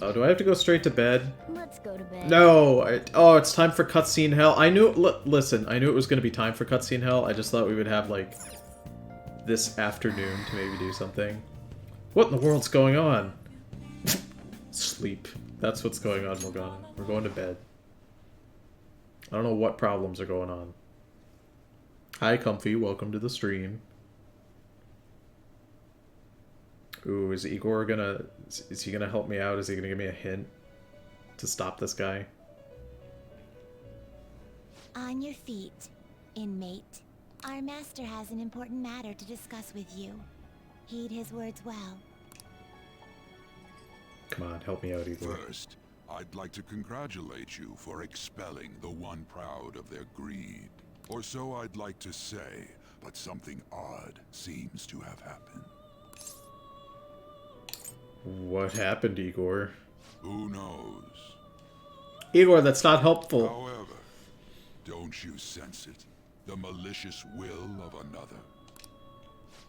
Oh, do I have to go straight to bed? Let's go to bed. No! Oh, it's time for cutscene hell. I knew... Listen, I knew it was going to be time for cutscene hell. I just thought we would have, like, this afternoon to maybe do something. What in the world's going on? Sleep. That's what's going on, Morgana. We're going to bed. I don't know what problems are going on. Hi, Comfy. Welcome to the stream. Ooh, is Igor gonna... Is he gonna help me out? Is he gonna give me a hint to stop this guy? On your feet, inmate. Our master has an important matter to discuss with you. Heed his words well. Come on, help me out, Igor. First, I'd like to congratulate you for expelling the one proud of their greed. Or so I'd like to say, but something odd seems to have happened. What happened, Igor? Who knows? Igor, that's not helpful. However, don't you sense it? The malicious will of another?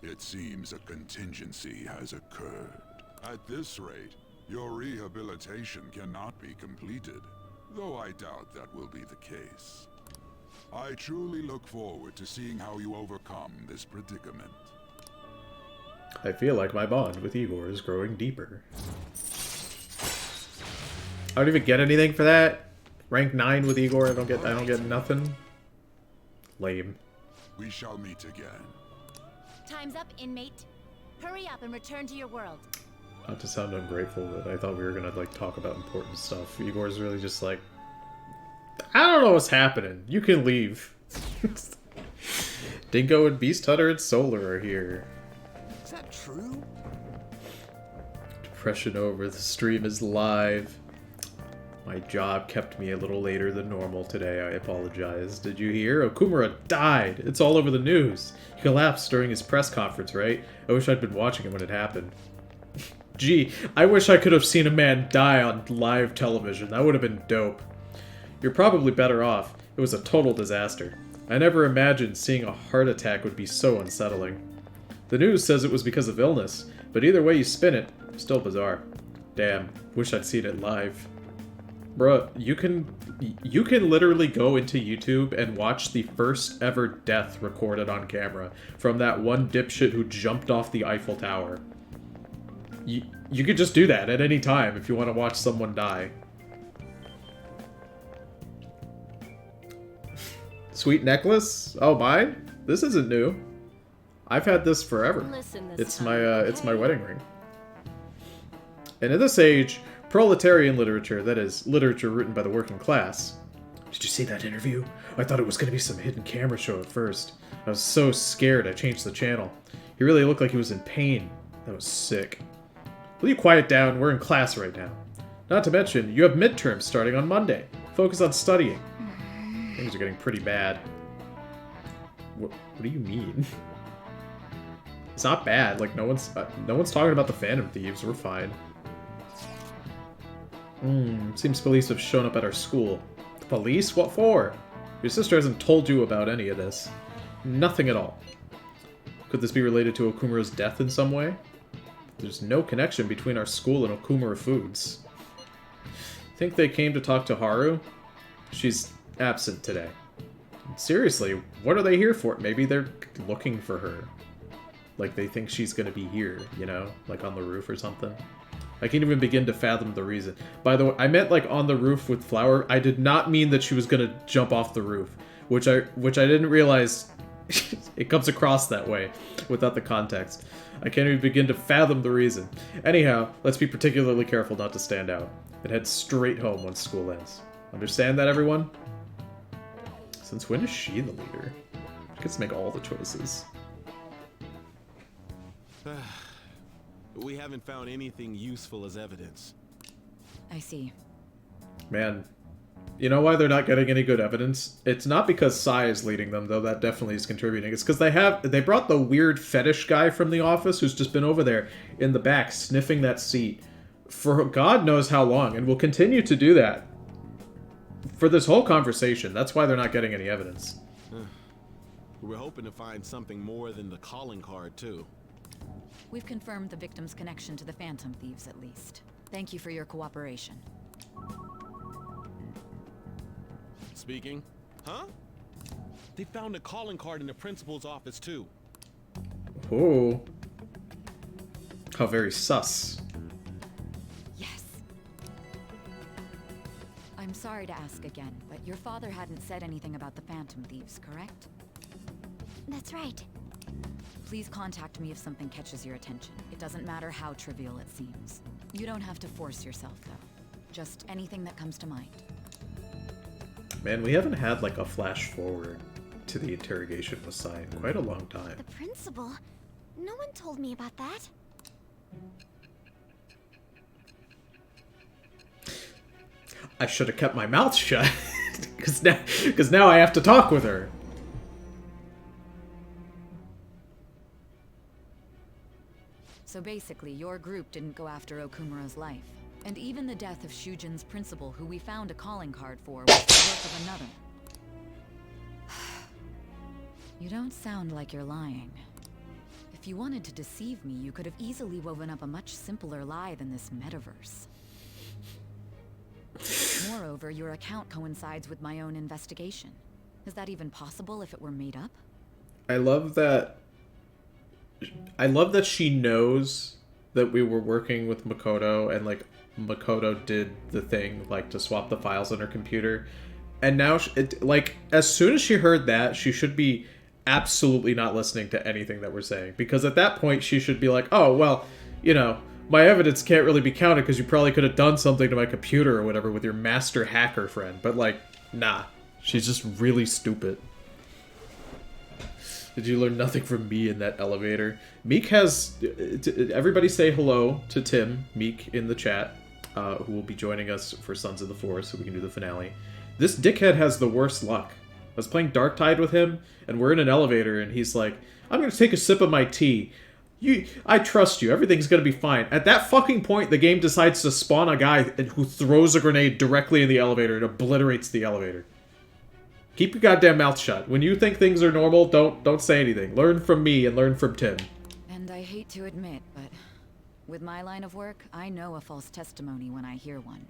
It seems a contingency has occurred. At this rate, your rehabilitation cannot be completed, though I doubt that will be the case. I truly look forward to seeing how you overcome this predicament. I feel like my bond with Igor is growing deeper. I don't even get anything for that. Rank 9 with Igor, I don't get nothing. Lame. We shall meet again. Time's up, inmate. Hurry up and return to your world. Not to sound ungrateful, but I thought we were gonna, like, talk about important stuff. Igor's really just like, I don't know what's happening. You can leave. Dingo and Beast Hunter and Solar are here. Is that true? Depression over. The stream is live. My job kept me a little later than normal today. I apologize. Did you hear? Okumura died. It's all over the news. He collapsed during his press conference, right? I wish I'd been watching it when it happened. Gee, I wish I could have seen a man die on live television. That would have been dope. You're probably better off. It was a total disaster. I never imagined seeing a heart attack would be so unsettling. The news says it was because of illness, but either way you spin it, still bizarre. Damn, wish I'd seen it live. Bruh, you can literally go into YouTube and watch the first ever death recorded on camera from that one dipshit who jumped off the Eiffel Tower. You could just do that at any time if you want to watch someone die. Sweet necklace? Oh, mine? This isn't new. I've had this forever. It's my wedding ring. And in this age, proletarian literature, that is, literature written by the working class. Did you see that interview? I thought it was going to be some hidden camera show at first. I was so scared I changed the channel. He really looked like he was in pain. That was sick. Will you quiet down? We're in class right now. Not to mention, you have midterms starting on Monday. Focus on studying. Things are getting pretty bad. What do you mean? It's not bad. Like, no one's talking about the Phantom Thieves. We're fine. Seems police have shown up at our school. The police? What for? Your sister hasn't told you about any of this. Nothing at all. Could this be related to Okumura's death in some way? There's no connection between our school and Okumura Foods. Think they came to talk to Haru? She's absent today. Seriously, what are they here for? Maybe they're looking for her. Like, they think she's gonna be here, you know? Like, on the roof or something. I can't even begin to fathom the reason. By the way, I meant, like, on the roof with Flower. I did not mean that she was gonna jump off the roof. Which I didn't realize it comes across that way without the context. I can't even begin to fathom the reason. Anyhow, let's be particularly careful not to stand out. And head straight home once school ends. Understand that, everyone? Since when is she the leader? She gets to make all the choices. We haven't found anything useful as evidence. I see. Man, you know why they're not getting any good evidence? It's not because Sai is leading them, though that definitely is contributing. It's because they brought the weird fetish guy from the office who's just been over there in the back sniffing that seat for God knows how long, and will continue to do that for this whole conversation. That's why they're not getting any evidence. We're hoping to find something more than the calling card, too. We've confirmed the victim's connection to the Phantom Thieves, at least. Thank you for your cooperation. Speaking. Huh? They found a calling card in the principal's office, too. Oh. How very sus. Yes. I'm sorry to ask again, but your father hadn't said anything about the Phantom Thieves, correct? That's right. Please contact me if something catches your attention. It doesn't matter how trivial it seems. You don't have to force yourself, though. Just anything that comes to mind. Man, we haven't had like a flash forward to the interrogation with Sai in quite a long time. The principal? No one told me about that. I should have kept my mouth shut. Because now I have to talk with her. So basically, your group didn't go after Okumura's life. And even the death of Shujin's principal, who we found a calling card for, was the work of another. You don't sound like you're lying. If you wanted to deceive me, you could have easily woven up a much simpler lie than this metaverse. Moreover, your account coincides with my own investigation. Is that even possible if it were made up? I love that she knows that we were working with Makoto, and like Makoto did the thing like to swap the files on her computer, and now like as soon as she heard that, she should be absolutely not listening to anything that we're saying, because at that point she should be like, oh well, you know, my evidence can't really be counted because you probably could have done something to my computer or whatever with your master hacker friend. But like, nah, she's just really stupid. Did you learn nothing from me in that elevator? Meek has... Everybody say hello to Tim, Meek, in the chat, who will be joining us for Sons of the Forest so we can do the finale. This dickhead has the worst luck. I was playing Darktide with him, and we're in an elevator, and he's like, I'm going to take a sip of my tea. I trust you. Everything's going to be fine. At that fucking point, the game decides to spawn a guy who throws a grenade directly in the elevator and obliterates the elevator. Keep your goddamn mouth shut. When you think things are normal, don't say anything. Learn from me and learn from Tim. And I hate to admit, but with my line of work, I know a false testimony when I hear one.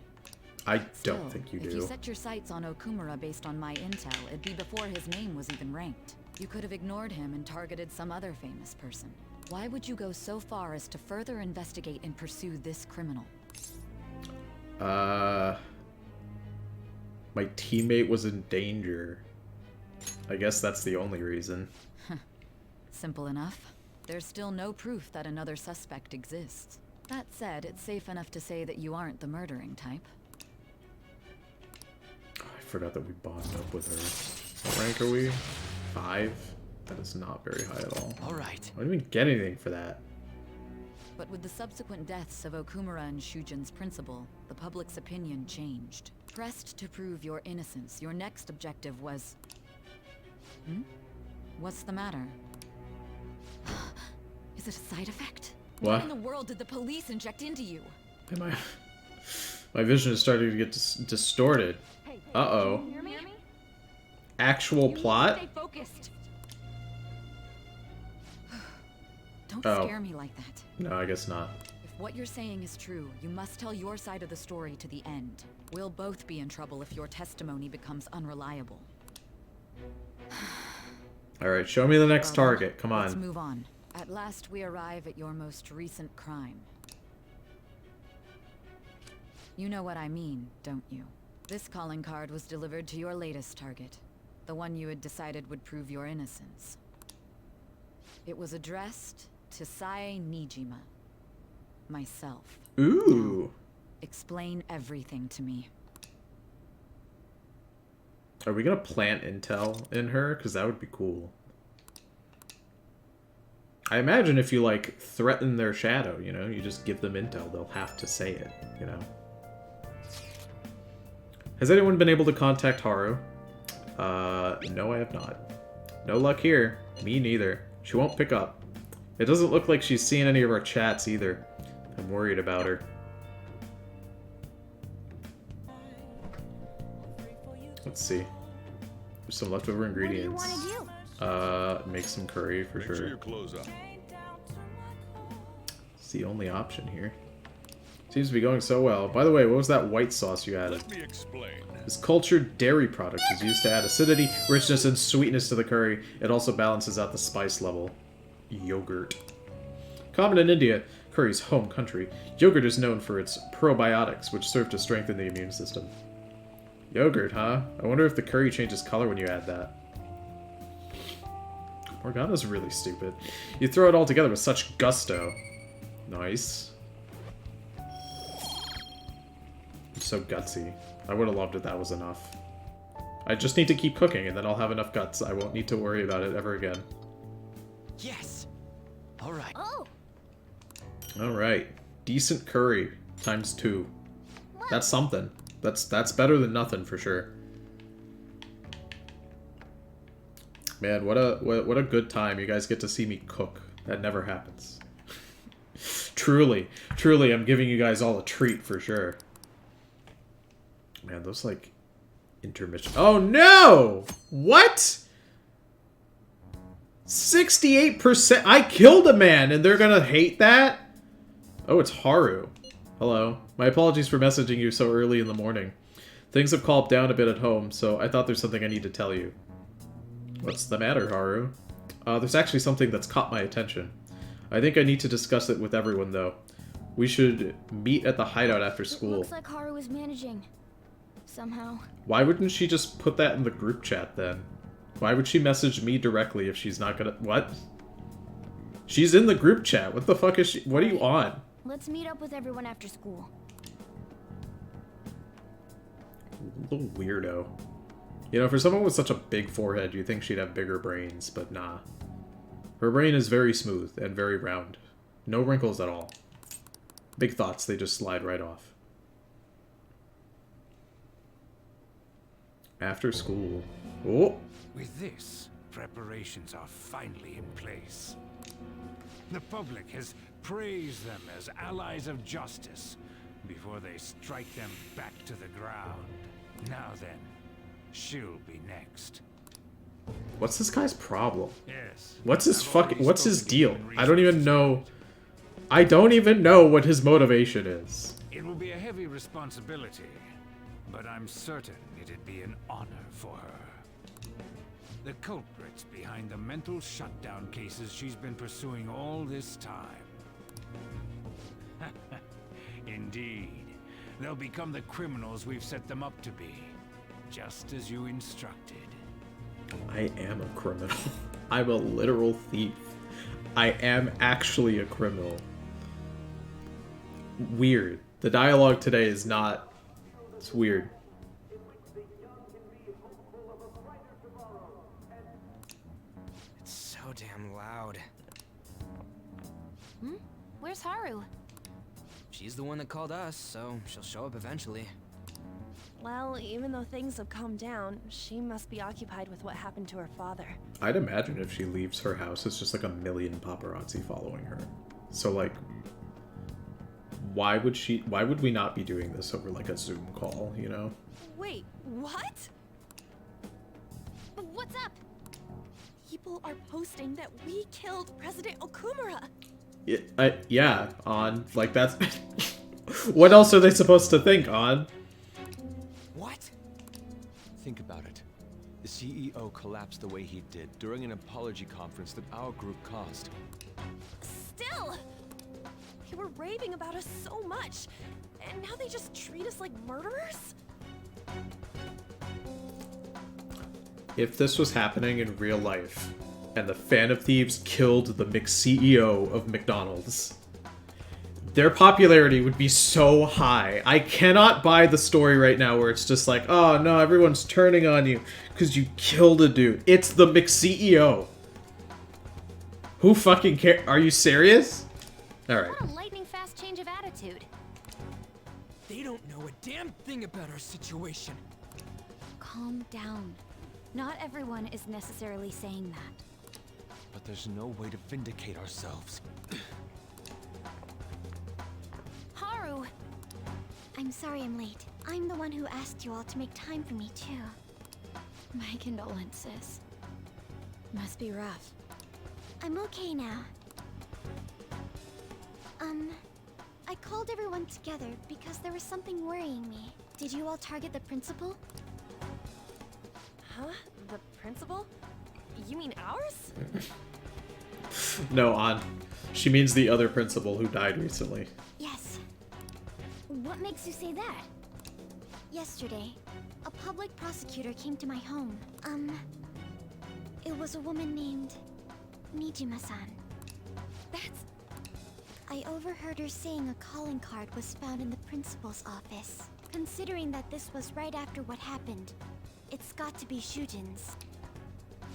I Still, don't think you do. If you set your sights on Okumura based on my intel, it'd be before his name was even ranked. You could have ignored him and targeted some other famous person. Why would you go so far as to further investigate and pursue this criminal? My teammate was in danger. I guess that's the only reason. Simple enough. There's still no proof that another suspect exists. That said, it's safe enough to say that you aren't the murdering type. I forgot that we bonded up with her. What rank are we? 5? That is not very high at all. All right. I didn't even get anything for that. But with the subsequent deaths of Okumura and Shujin's principal, the public's opinion changed. Pressed to prove your innocence, your next objective was... What's the matter? Is it a side effect? What? What in the world did the police inject into you? My vision is starting to get distorted. Uh-oh. Can you hear me? Actual plot? Stay focused. Don't Oh. scare me like that. No, I guess not. If what you're saying is true, you must tell your side of the story to the end. We'll both be in trouble if your testimony becomes unreliable. Alright, show me the next Well, target. Come Let's on. move on. At last we arrive at your most recent crime. You know what I mean, don't you? This calling card was delivered to your latest target. The one you had decided would prove your innocence. It was addressed to Sae Nijima. Myself. Ooh. Explain everything to me. Are we gonna plant intel in her? Because that would be cool. I imagine if you, like, threaten their shadow, you know? You just give them intel, they'll have to say it, you know? Has anyone been able to contact Haru? No, I have not. No luck here. Me neither. She won't pick up. It doesn't look like she's seen any of our chats either. I'm worried about her. Let's see. There's some leftover ingredients. What do you want to do? Make some curry for Make sure sure. your clothes up. It's the only option here. Seems to be going so well. By the way, what was that white sauce you added? Let me explain. This cultured dairy product is used to add acidity, richness, and sweetness to the curry. It also balances out the spice level. Yogurt. Common in India, curry's home country, yogurt is known for its probiotics, which serve to strengthen the immune system. Yogurt, huh? I wonder if the curry changes color when you add that. Morgana's really stupid. You throw it all together with such gusto. Nice. I'm so gutsy. I would have loved it that was enough. I just need to keep cooking, and then I'll have enough guts. I won't need to worry about it ever again. Yes. All right. Oh, Alright. Decent curry. Times 2. That's something. That's better than nothing for sure. Man, what a good time. You guys get to see me cook. That never happens. Truly, I'm giving you guys all a treat for sure. Man, those like intermission. Oh no! What? 68%. I killed a man and they're gonna hate that? Oh, it's Haru. Hello. My apologies for messaging you so early in the morning. Things have calmed down a bit at home, so I thought there's something I need to tell you. What's the matter, Haru? There's actually something that's caught my attention. I think I need to discuss it with everyone, though. We should meet at the hideout after school. It looks like Haru is managing. Somehow. Why wouldn't she just put that in the group chat, then? Why would she message me directly if she's not gonna... What? She's in the group chat. What the fuck is she... What are you on? Let's meet up with everyone after school. Little weirdo. You know, for someone with such a big forehead, you'd think she'd have bigger brains, but nah. Her brain is very smooth and very round. No wrinkles at all. Big thoughts, they just slide right off. After school. Oh! With this, preparations are finally in place. The public has praised them as allies of justice before they strike them back to the ground. Now then, she'll be next. What's this guy's problem? Yes. What's his I've fucking... already What's his spoken to deal? human I don't even resources. know... I don't even know what his motivation is. It will be a heavy responsibility, but I'm certain it'd be an honor for her. The culprits behind the mental shutdown cases she's been pursuing all this time. Indeed. They'll become the criminals we've set them up to be, just as you instructed. I am a criminal. I'm a literal thief. I am actually a criminal. Weird. The dialogue today is not... It's weird. It's so damn loud. Where's Haru? She's the one that called us, so she'll show up eventually. Well, even though things have calmed down, she must be occupied with what happened to her father. I'd imagine if she leaves her house, it's just like a million paparazzi following her. So, like... Why would we not be doing this over, like, a Zoom call, you know? Wait, what? What's up? People are posting that we killed President Okumura. Yeah, On. Like, that's... What else are they supposed to think, On? What? Think about it. The CEO collapsed the way he did during an apology conference that our group caused. Still! They were raving about us so much, and now they just treat us like murderers? If this was happening in real life, and the Fan of Thieves killed the CEO of McDonald's, their popularity would be so high. I cannot buy the story right now where it's just like, oh no, everyone's turning on you because you killed a dude. It's the McCEO. Who fucking care? Are you serious? Alright. What a lightning fast change of attitude. They don't know a damn thing about our situation. Calm down. Not everyone is necessarily saying that. But there's no way to vindicate ourselves. Haru! I'm sorry I'm late. I'm the one who asked you all to make time for me, too. My condolences. Must be rough. I'm okay now. I I called everyone together because there was something worrying me. Did you all target the principal? Huh? The principal? You mean ours? No, on. She means the other principal who died recently. Yes. What makes you say that? Yesterday, a public prosecutor came to my home. It was a woman named Nijima-san. That's... I overheard her saying a calling card was found in the principal's office. Considering that this was right after what happened, it's got to be Shujin's.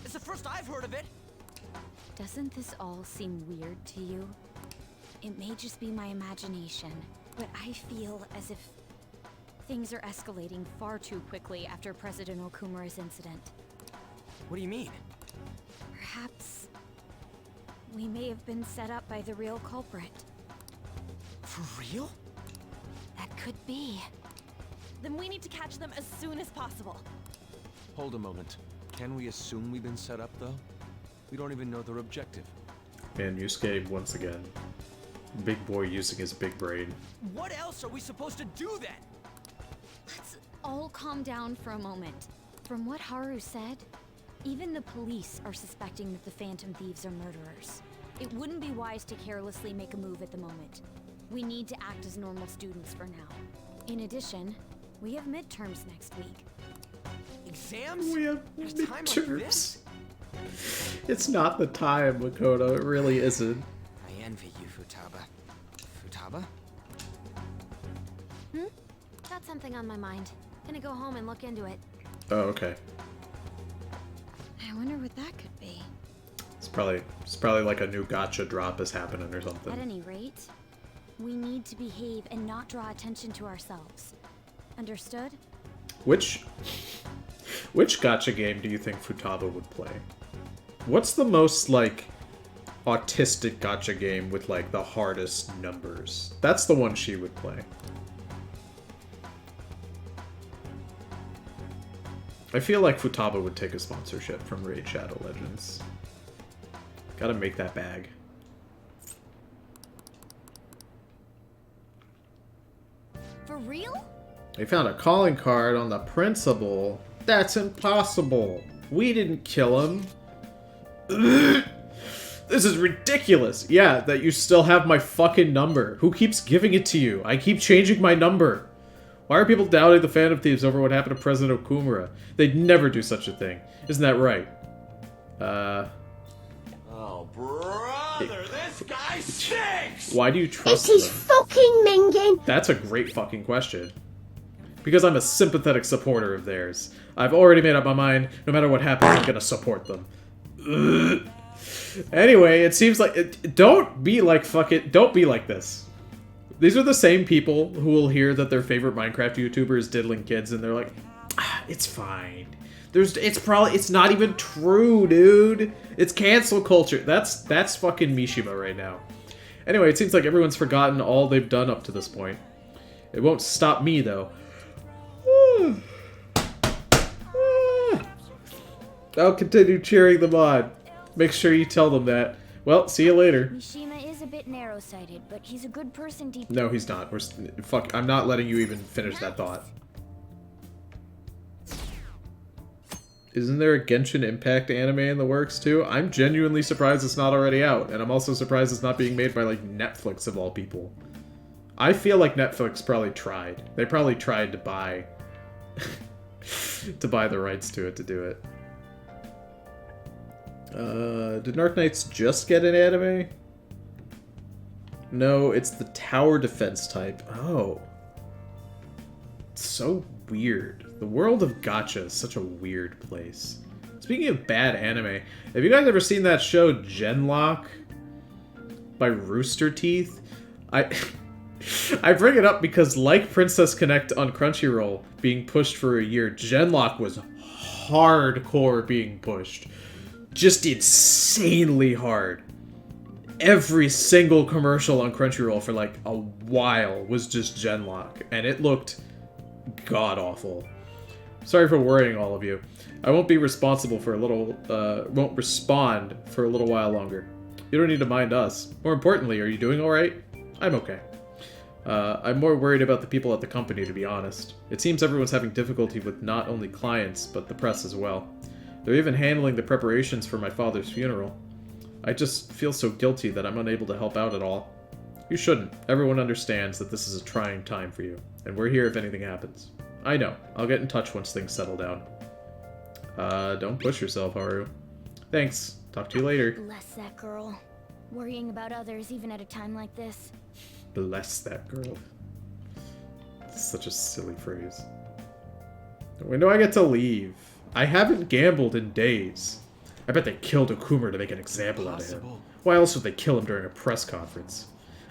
It's the first I've heard of it. Doesn't this all seem weird to you? It may just be my imagination, but I feel as if Things are escalating far too quickly after President Okumura's incident. What do you mean? perhaps we may have been set up by the real culprit. For real? That could be. Then we need to catch them as soon as possible. Hold a moment. Can we assume we've been set up, though? We don't even know their objective. And Yusuke, once again. Big boy using his big brain. What else are we supposed to do then? Let's all calm down for a moment. From what Haru said, even the police are suspecting that the Phantom Thieves are murderers. It wouldn't be wise to carelessly make a move at the moment. We need to act as normal students for now. In addition, we have midterms next week. Exams? We have At a time like midterms. this? It's not the time, Makoto. It really isn't. I envy you, Futaba. Futaba? Got something on my mind. Gonna go home and look into it. Oh, okay. I wonder what that could be. It's probably like a new gotcha drop is happening or At something. any rate, we need to behave and not draw attention to ourselves. Understood? Which gotcha game do you think Futaba would play? What's the most, like, autistic gotcha game with, like, the hardest numbers? That's the one she would play. I feel like Futaba would take a sponsorship from Raid Shadow Legends. Gotta make that bag. For real? They found a calling card on the principal. That's impossible. We didn't kill him. This is ridiculous. Yeah, that you still have my fucking number. Who keeps giving it to you? I keep changing my number. Why are people doubting the Phantom Thieves over what happened to President Okumura? They'd never do such a thing. Isn't that right? Oh, brother, this guy stinks! Why do you trust It is them? fucking Mingen! That's a great fucking question. Because I'm a sympathetic supporter of theirs. I've already made up my mind. No matter what happens, I'm gonna support them. Ugh. Anyway, it seems like... don't be like don't be like this. These are the same people who will hear that their favorite Minecraft YouTuber is diddling kids, and they're like, it's fine. It's not even true, dude. It's cancel culture. That's fucking Mishima right now. Anyway, it seems like everyone's forgotten all they've done up to this point. It won't stop me, though. I'll continue cheering them on. Make sure you tell them that. Well, see you later. Mishima is a bit narrow-sighted, but he's a good person deep. No, he's not. I'm not letting you even finish that thought. Isn't there a Genshin Impact anime in the works, too? I'm genuinely surprised it's not already out, and I'm also surprised it's not being made by, like, Netflix of all people. I feel like Netflix probably tried. They probably tried to buy... to buy the rights to it to do it. Did Dark Knights just get an anime? No, it's the tower defense type. Oh. It's so weird. The world of gacha is such a weird place. Speaking of bad anime, have you guys ever seen that show Genlock by Rooster Teeth? I bring it up because, like Princess Connect on Crunchyroll being pushed for a year, Genlock was hardcore being pushed. Just insanely hard. Every single commercial on Crunchyroll for like a while was just Genlock, and it looked god-awful. Sorry for worrying all of you. I won't be responsible for won't respond for a little while longer. You don't need to mind us. More importantly, are you doing alright? I'm okay. I'm more worried about the people at the company, to be honest. It seems everyone's having difficulty with not only clients, but the press as well. They're even handling the preparations for my father's funeral. I just feel so guilty that I'm unable to help out at all. You shouldn't. Everyone understands that this is a trying time for you, and we're here if anything happens. I know. I'll get in touch once things settle down. Don't push yourself, Haru. Thanks. Talk to you later. Bless that girl. Worrying about others even at a time like this. Bless that girl. Such a silly phrase. When do I get to leave? I haven't gambled in days. I bet they killed Okumura to make an example out of him. Why else would they kill him during a press conference?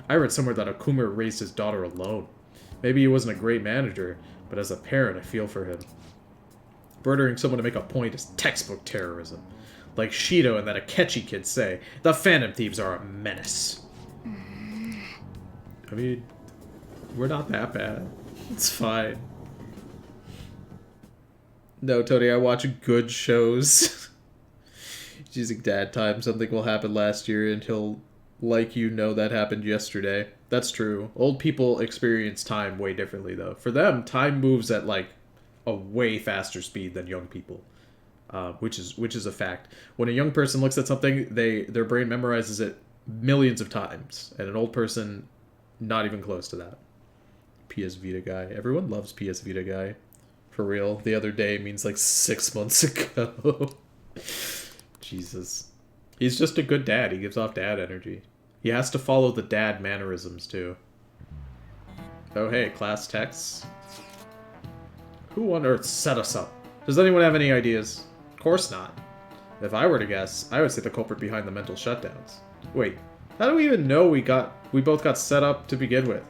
I read somewhere that Okumura raised his daughter alone. Maybe he wasn't a great manager, but as a parent I feel for him. Murdering someone to make a point is textbook terrorism. Like Shido and that Akechi kid say, the Phantom Thieves are a menace. I mean, we're not that bad. It's fine. No, Tony, I watch good shows. He's using dad time. Something will happen last year and he'll like you know that happened yesterday. That's true. Old people experience time way differently, though. For them, time moves at, like, a way faster speed than young people. Which is a fact. When a young person looks at something, their brain memorizes it millions of times. And an old person, not even close to that. PS Vita guy. Everyone loves PS Vita guy. For real. The other day means like 6 months ago. Jesus. He's just a good dad. He gives off dad energy. He has to follow the dad mannerisms, too. Oh, hey, class texts. Who on earth set us up? Does anyone have any ideas? Of course not. If I were to guess, I would say the culprit behind the mental shutdowns. Wait, how do we even know we both got set up to begin with?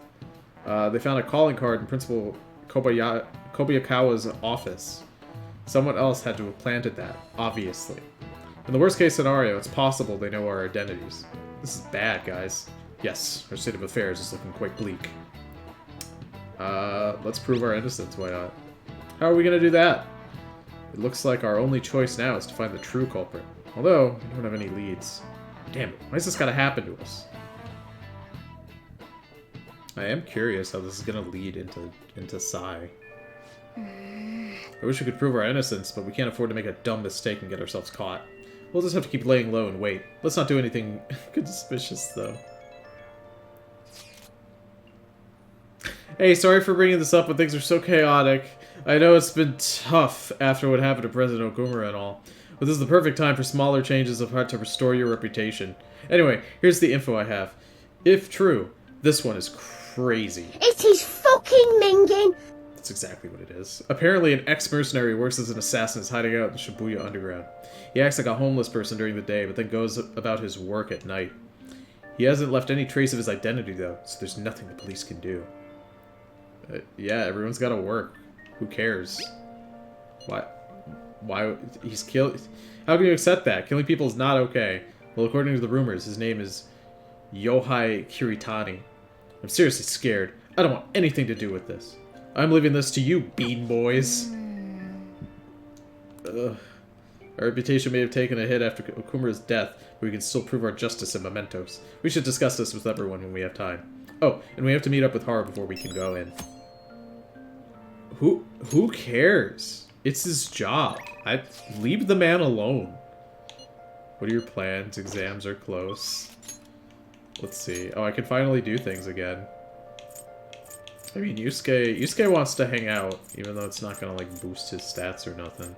They found a calling card in Principal Kobayakawa's office. Someone else had to have planted that, obviously. In the worst case scenario, it's possible they know our identities. This is bad, guys. Yes, our state of affairs is looking quite bleak. Let's prove our innocence, why not? How are we gonna do that? It looks like our only choice now is to find the true culprit. Although, we don't have any leads. Damn it, why has this gotta happen to us? I am curious how this is gonna lead into Sai. I wish we could prove our innocence, but we can't afford to make a dumb mistake and get ourselves caught. We'll just have to keep laying low and wait. Let's not do anything conspicuous, though. Hey, sorry for bringing this up when things are so chaotic. I know it's been tough after what happened to President Okumura and all, but this is the perfect time for smaller changes of heart to restore your reputation. Anyway, here's the info I have. If true, this one is crazy. It is fucking minging! That's exactly what it is. Apparently an ex-mercenary works as an assassin is hiding out in the Shibuya underground. He acts like a homeless person during the day, but then goes about his work at night. He hasn't left any trace of his identity, though, so there's nothing the police can do. Yeah, everyone's gotta work. Who cares? Why? He's killed... How can you accept that? Killing people is not okay. Well, according to the rumors, his name is Yohei Kiritani. I'm seriously scared. I don't want anything to do with this. I'm leaving this to you, bean boys. Ugh. Our reputation may have taken a hit after Okumura's death, but we can still prove our justice in mementos. We should discuss this with everyone when we have time. Oh, and we have to meet up with Haru before we can go in. Who cares? It's his job. Leave the man alone. What are your plans? Exams are close. Let's see. Oh, I can finally do things again. I mean, Yusuke wants to hang out, even though it's not gonna, like, boost his stats or nothing.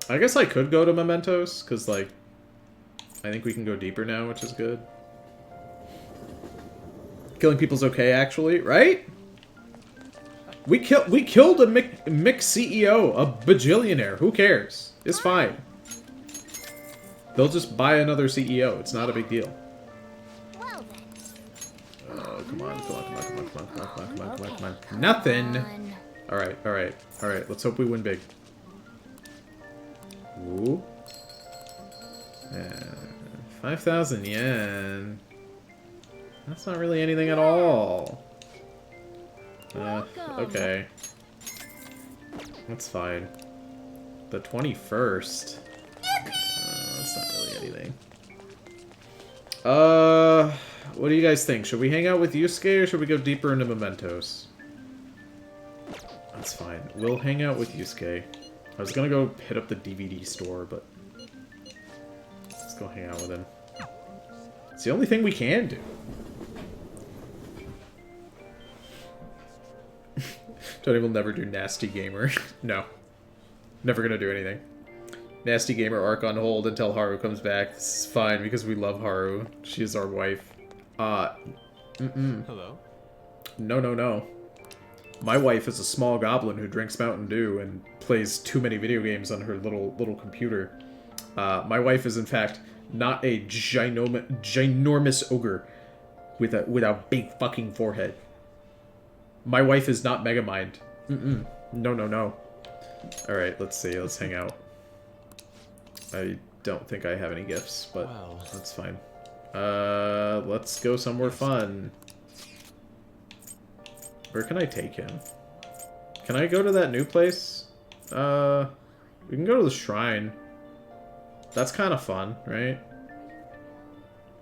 I guess I could go to Mementos, because, like, I think we can go deeper now, which is good. Killing people's okay, actually, right? We killed a Mick CEO, a bajillionaire. Who cares? It's fine. They'll just buy another CEO. It's not a big deal. Oh, come on. Nothing. All right. Let's hope we win big. Ooh. 5,000 yen. That's not really anything at all. Okay. That's fine. The 21st. That's not really anything. What do you guys think? Should we hang out with Yusuke or should we go deeper into Mementos? That's fine. We'll hang out with Yusuke. I was gonna go hit up the DVD store, but let's go hang out with him. It's the only thing we can do. Tony will never do Nasty Gamer. No. Never gonna do anything. Nasty Gamer arc on hold until Haru comes back. This is fine because we love Haru. She is our wife. Hello? No, no, no. My wife is a small goblin who drinks Mountain Dew and plays too many video games on her little computer. My wife is, in fact, not a ginormous ogre with a big fucking forehead. My wife is not Megamind. No, no, no. Alright, let's see. Let's hang out. I don't think I have any gifts, but that's fine. Let's go somewhere fun. Where can I take him? Can I go to that new place? We can go to the shrine. That's kind of fun, right?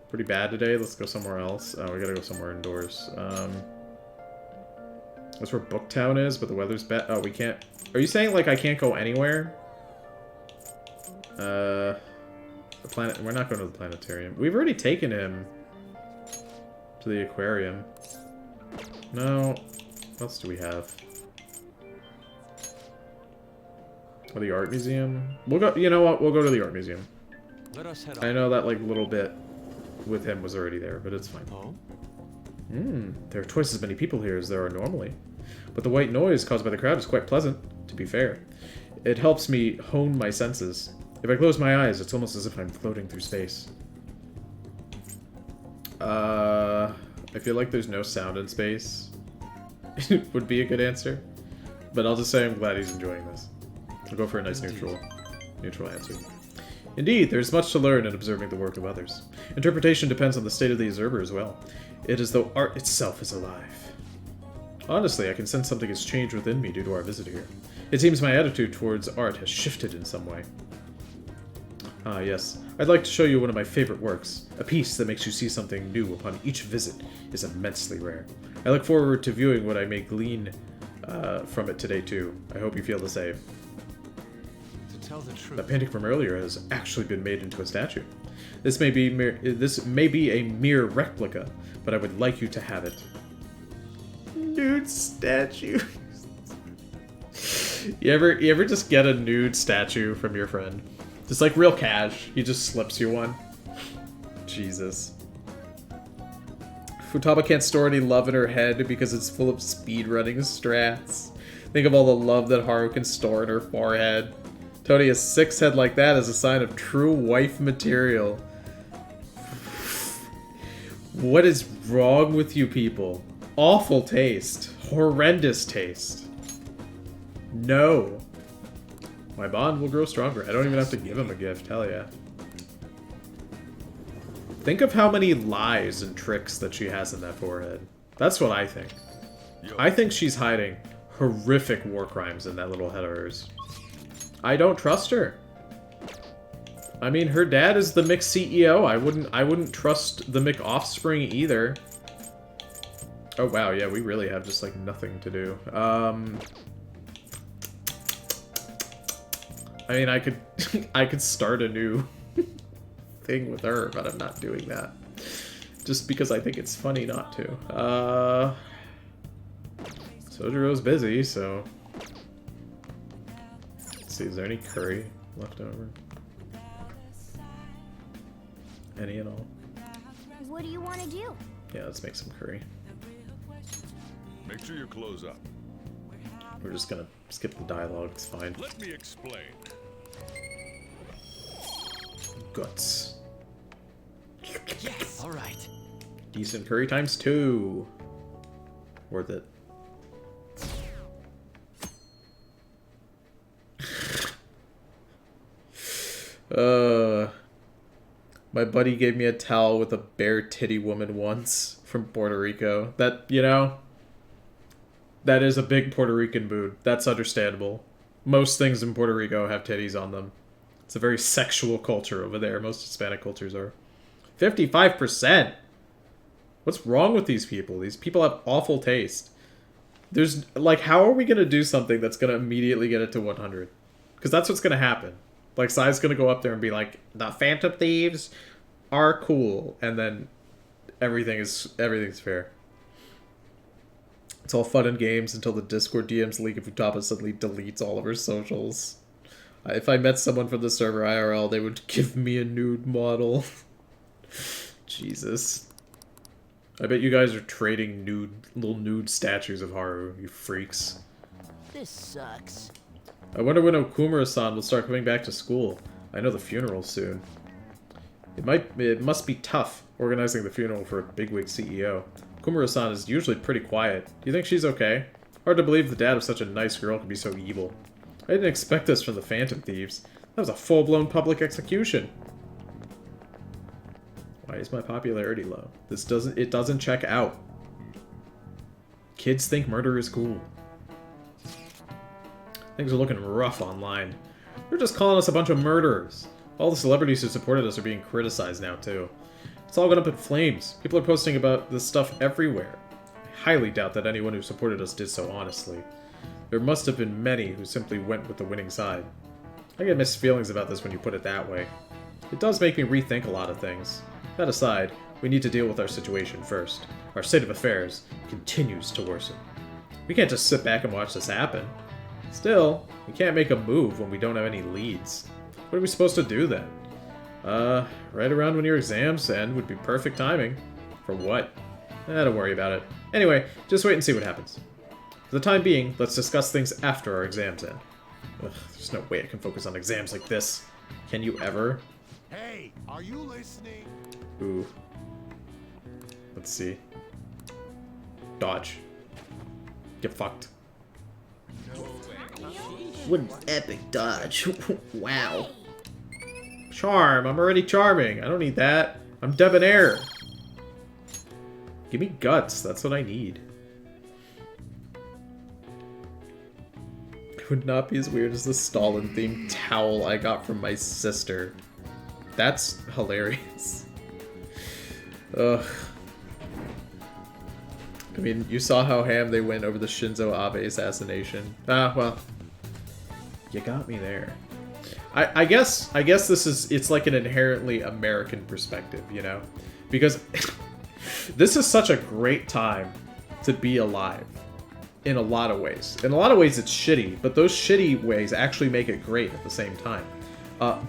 Pretty bad today. Let's go somewhere else. We gotta go somewhere indoors. That's where Booktown is, but the weather's bad. Oh, we can't... Are you saying, like, I can't go anywhere? The planet... We're not going to the planetarium. We've already taken him to the aquarium. No. What else do we have? Or the art museum? We'll go... You know what? We'll go to the art museum. Let us head on. I know that, like, little bit with him was already there, but it's fine. Oh? There are twice as many people here as there are normally. But the white noise caused by the crowd is quite pleasant, to be fair. It helps me hone my senses. If I close my eyes, it's almost as if I'm floating through space. I feel like there's no sound in space. Would be a good answer. But I'll just say I'm glad he's enjoying this. I'll go for a nice neutral answer. Indeed, there's much to learn in observing the work of others. Interpretation depends on the state of the observer as well. It is as though art itself is alive. Honestly, I can sense something has changed within me due to our visit here. It seems my attitude towards art has shifted in some way. Ah, yes. I'd like to show you one of my favorite works. A piece that makes you see something new upon each visit is immensely rare. I look forward to viewing what I may glean from it today, too. I hope you feel the same. To tell the truth... That painting from earlier has actually been made into a statue. This may be a mere replica, but I would like you to have it. Nude statue. You ever just get a nude statue from your friend? Just like real cash. He just slips you one. Jesus. Futaba can't store any love in her head because it's full of speedrunning strats. Think of all the love that Haru can store in her forehead. Tony, a 6 head like that is a sign of true wife material. What is wrong with you people? Awful taste. Horrendous taste. No. My bond will grow stronger. I don't even have to give him a gift. Hell yeah. Think of how many lies and tricks that she has in that forehead. That's what I think. I think she's hiding horrific war crimes in that little head of hers. I don't trust her. I mean, her dad is the Mick CEO. I wouldn't trust the Mick offspring either. Oh wow, yeah, we really have just like nothing to do. I mean, I could I could start a new thing with her, but I'm not doing that. Just because I think it's funny not to. Sojiro's busy, so let's see, is there any curry left over? Any at all? What do you want to do? Yeah, let's make some curry. Make sure you close up. We're just gonna skip the dialogue, it's fine. Let me explain. Guts. Yes! Alright. Decent curry times 2. Worth it. My buddy gave me a towel with a bare titty woman once from Puerto Rico. That, you know, that is a big Puerto Rican mood. That's understandable. Most things in Puerto Rico have titties on them. It's a very sexual culture over there. Most Hispanic cultures are. 55%! What's wrong with these people? These people have awful taste. There's, like, how are we going to do something that's going to immediately get it to 100? Because that's what's going to happen. Like, Sai's going to go up there and be like, the Phantom Thieves are cool. And then everything's fair. It's all fun and games until the Discord DMs leak and Futaba suddenly deletes all of her socials. If I met someone from the server IRL, they would give me a nude model. Jesus. I bet you guys are trading little nude statues of Haru, you freaks. This sucks. I wonder when Okumura-san will start coming back to school. I know the funeral's soon. It must be tough organizing the funeral for a bigwig CEO. Okumura-san is usually pretty quiet. Do you think she's okay? Hard to believe the dad of such a nice girl could be so evil. I didn't expect this from the Phantom Thieves. That was a full-blown public execution. Why is my popularity low? It doesn't check out. Kids think murder is cool. Things are looking rough online. They're just calling us a bunch of murderers. All the celebrities who supported us are being criticized now, too. It's all gone up in flames. People are posting about this stuff everywhere. I highly doubt that anyone who supported us did so honestly. There must have been many who simply went with the winning side. I get mixed feelings about this when you put it that way. It does make me rethink a lot of things. That aside, we need to deal with our situation first. Our state of affairs continues to worsen. We can't just sit back and watch this happen. Still, we can't make a move when we don't have any leads. What are we supposed to do then? Right around when your exams end would be perfect timing. For what? Don't worry about it. Anyway, just wait and see what happens. For the time being, let's discuss things after our exams end. Ugh, there's no way I can focus on exams like this. Can you ever? Hey, are you listening? Ooh. Let's see. Dodge. Get fucked. What an epic dodge. Wow. Charm. I'm already charming. I don't need that. I'm debonair. Give me guts. That's what I need. It would not be as weird as the Stalin-themed towel I got from my sister. That's hilarious. Ugh. I mean, you saw how ham they went over the Shinzo Abe assassination. Ah, well. You got me there. I guess it's like an inherently American perspective, you know? Because this is such a great time to be alive. In a lot of ways. In a lot of ways it's shitty, but those shitty ways actually make it great at the same time.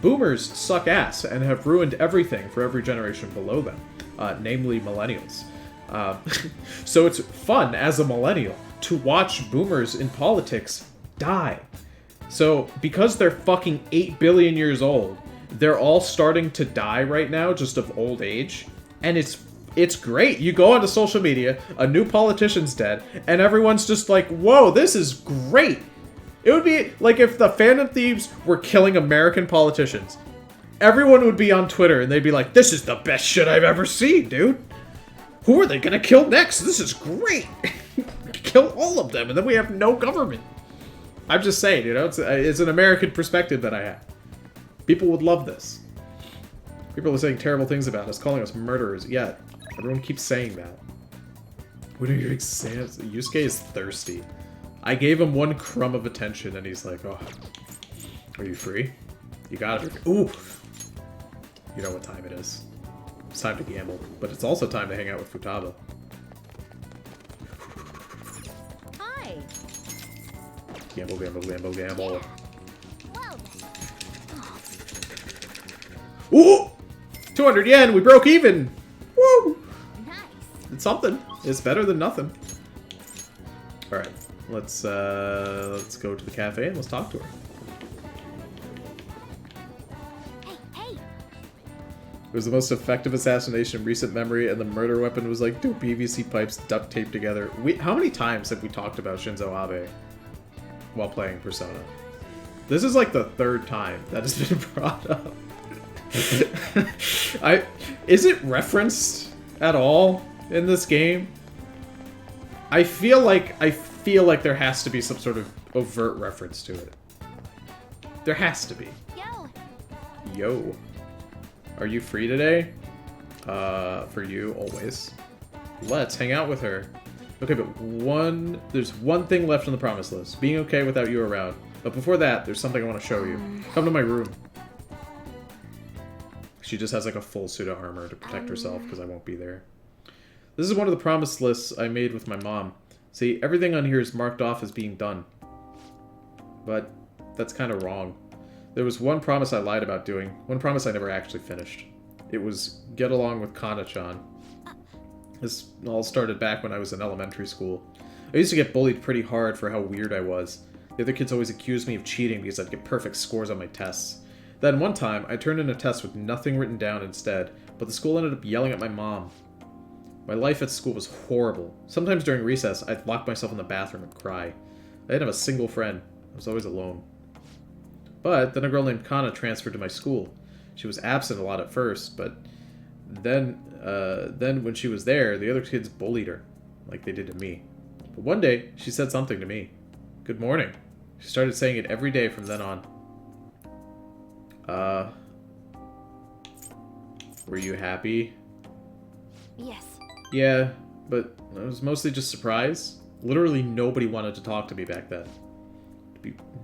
Boomers suck ass and have ruined everything for every generation below them, namely millennials. So it's fun as a millennial to watch boomers in politics die. So because they're fucking 8 billion years old, they're all starting to die right now just of old age, and it's great. You go onto social media, a new politician's dead, and everyone's just like, whoa, this is great. It would be like if the Phantom Thieves were killing American politicians. Everyone would be on Twitter and they'd be like, this is the best shit I've ever seen, dude. Who are they gonna kill next? This is great. Kill all of them and then we have no government. I'm just saying, you know, it's an American perspective that I have. People would love this. People are saying terrible things about us, calling us murderers. Yeah, everyone keeps saying that. What are your exams? Yusuke is thirsty. I gave him one crumb of attention and he's like, oh, are you free? You got it. Ooh. You know what time it is. It's time to gamble, but it's also time to hang out with Futaba. Hi. Gamble, gamble, gamble, gamble. Ooh! 200 yen, we broke even! Woo! Nice. It's something. It's better than nothing. Alright, let's go to the cafe and let's talk to her. Hey. It was the most effective assassination in recent memory, and the murder weapon was like two PVC pipes duct taped together. How many times have we talked about Shinzo Abe while playing Persona? This is like the third time that has been brought up. Is it referenced at all in this game? I feel like there has to be some sort of overt reference to it. There has to be. Yo. Are you free today? For you, always. Let's hang out with her. Okay, but there's one thing left on the promise list. Being okay without you around. But before that, there's something I want to show you. Come to my room. She just has like a full suit of armor to protect herself because I won't be there. This is one of the promise lists I made with my mom. See, everything on here is marked off as being done. But that's kind of wrong. There was one promise I lied about doing. One promise I never actually finished. It was get along with Kana-chan. This all started back when I was in elementary school. I used to get bullied pretty hard for how weird I was. The other kids always accused me of cheating because I'd get perfect scores on my tests. Then one time, I turned in a test with nothing written down instead, but the school ended up yelling at my mom. My life at school was horrible. Sometimes during recess, I'd lock myself in the bathroom and cry. I didn't have a single friend. I was always alone. But then a girl named Kana transferred to my school. She was absent a lot at first, but then when she was there, the other kids bullied her, like they did to me. But one day, she said something to me. Good morning. She started saying it every day from then on. Were you happy? Yes. Yeah, but it was mostly just surprise. Literally nobody wanted to talk to me back then.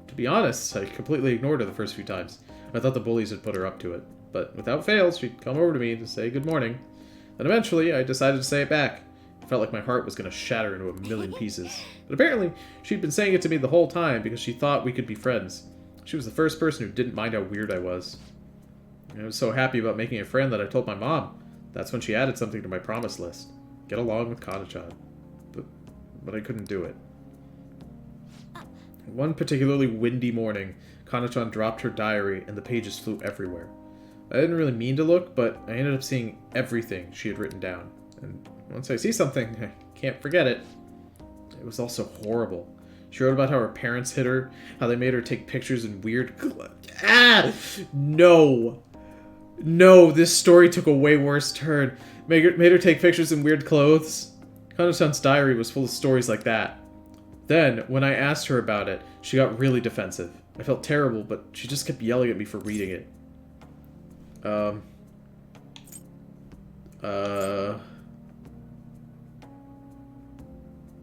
To be honest, I completely ignored her the first few times. I thought the bullies had put her up to it. But without fail, she'd come over to me to say good morning. Then eventually, I decided to say it back. It felt like my heart was going to shatter into a million pieces. But apparently, she'd been saying it to me the whole time because she thought we could be friends. She was the first person who didn't mind how weird I was. I was so happy about making a friend that I told my mom. That's when she added something to my promise list. Get along with Kana-chan. But I couldn't do it. One particularly windy morning, Kana-chan dropped her diary and the pages flew everywhere. I didn't really mean to look, but I ended up seeing everything she had written down. And once I see something, I can't forget it. It was also horrible. She wrote about how her parents hit her, how they made her take pictures in weird... No! No, this story took a way worse turn. Made her take pictures in weird clothes. Kana-chan's diary was full of stories like that. Then, when I asked her about it, she got really defensive. I felt terrible, but she just kept yelling at me for reading it.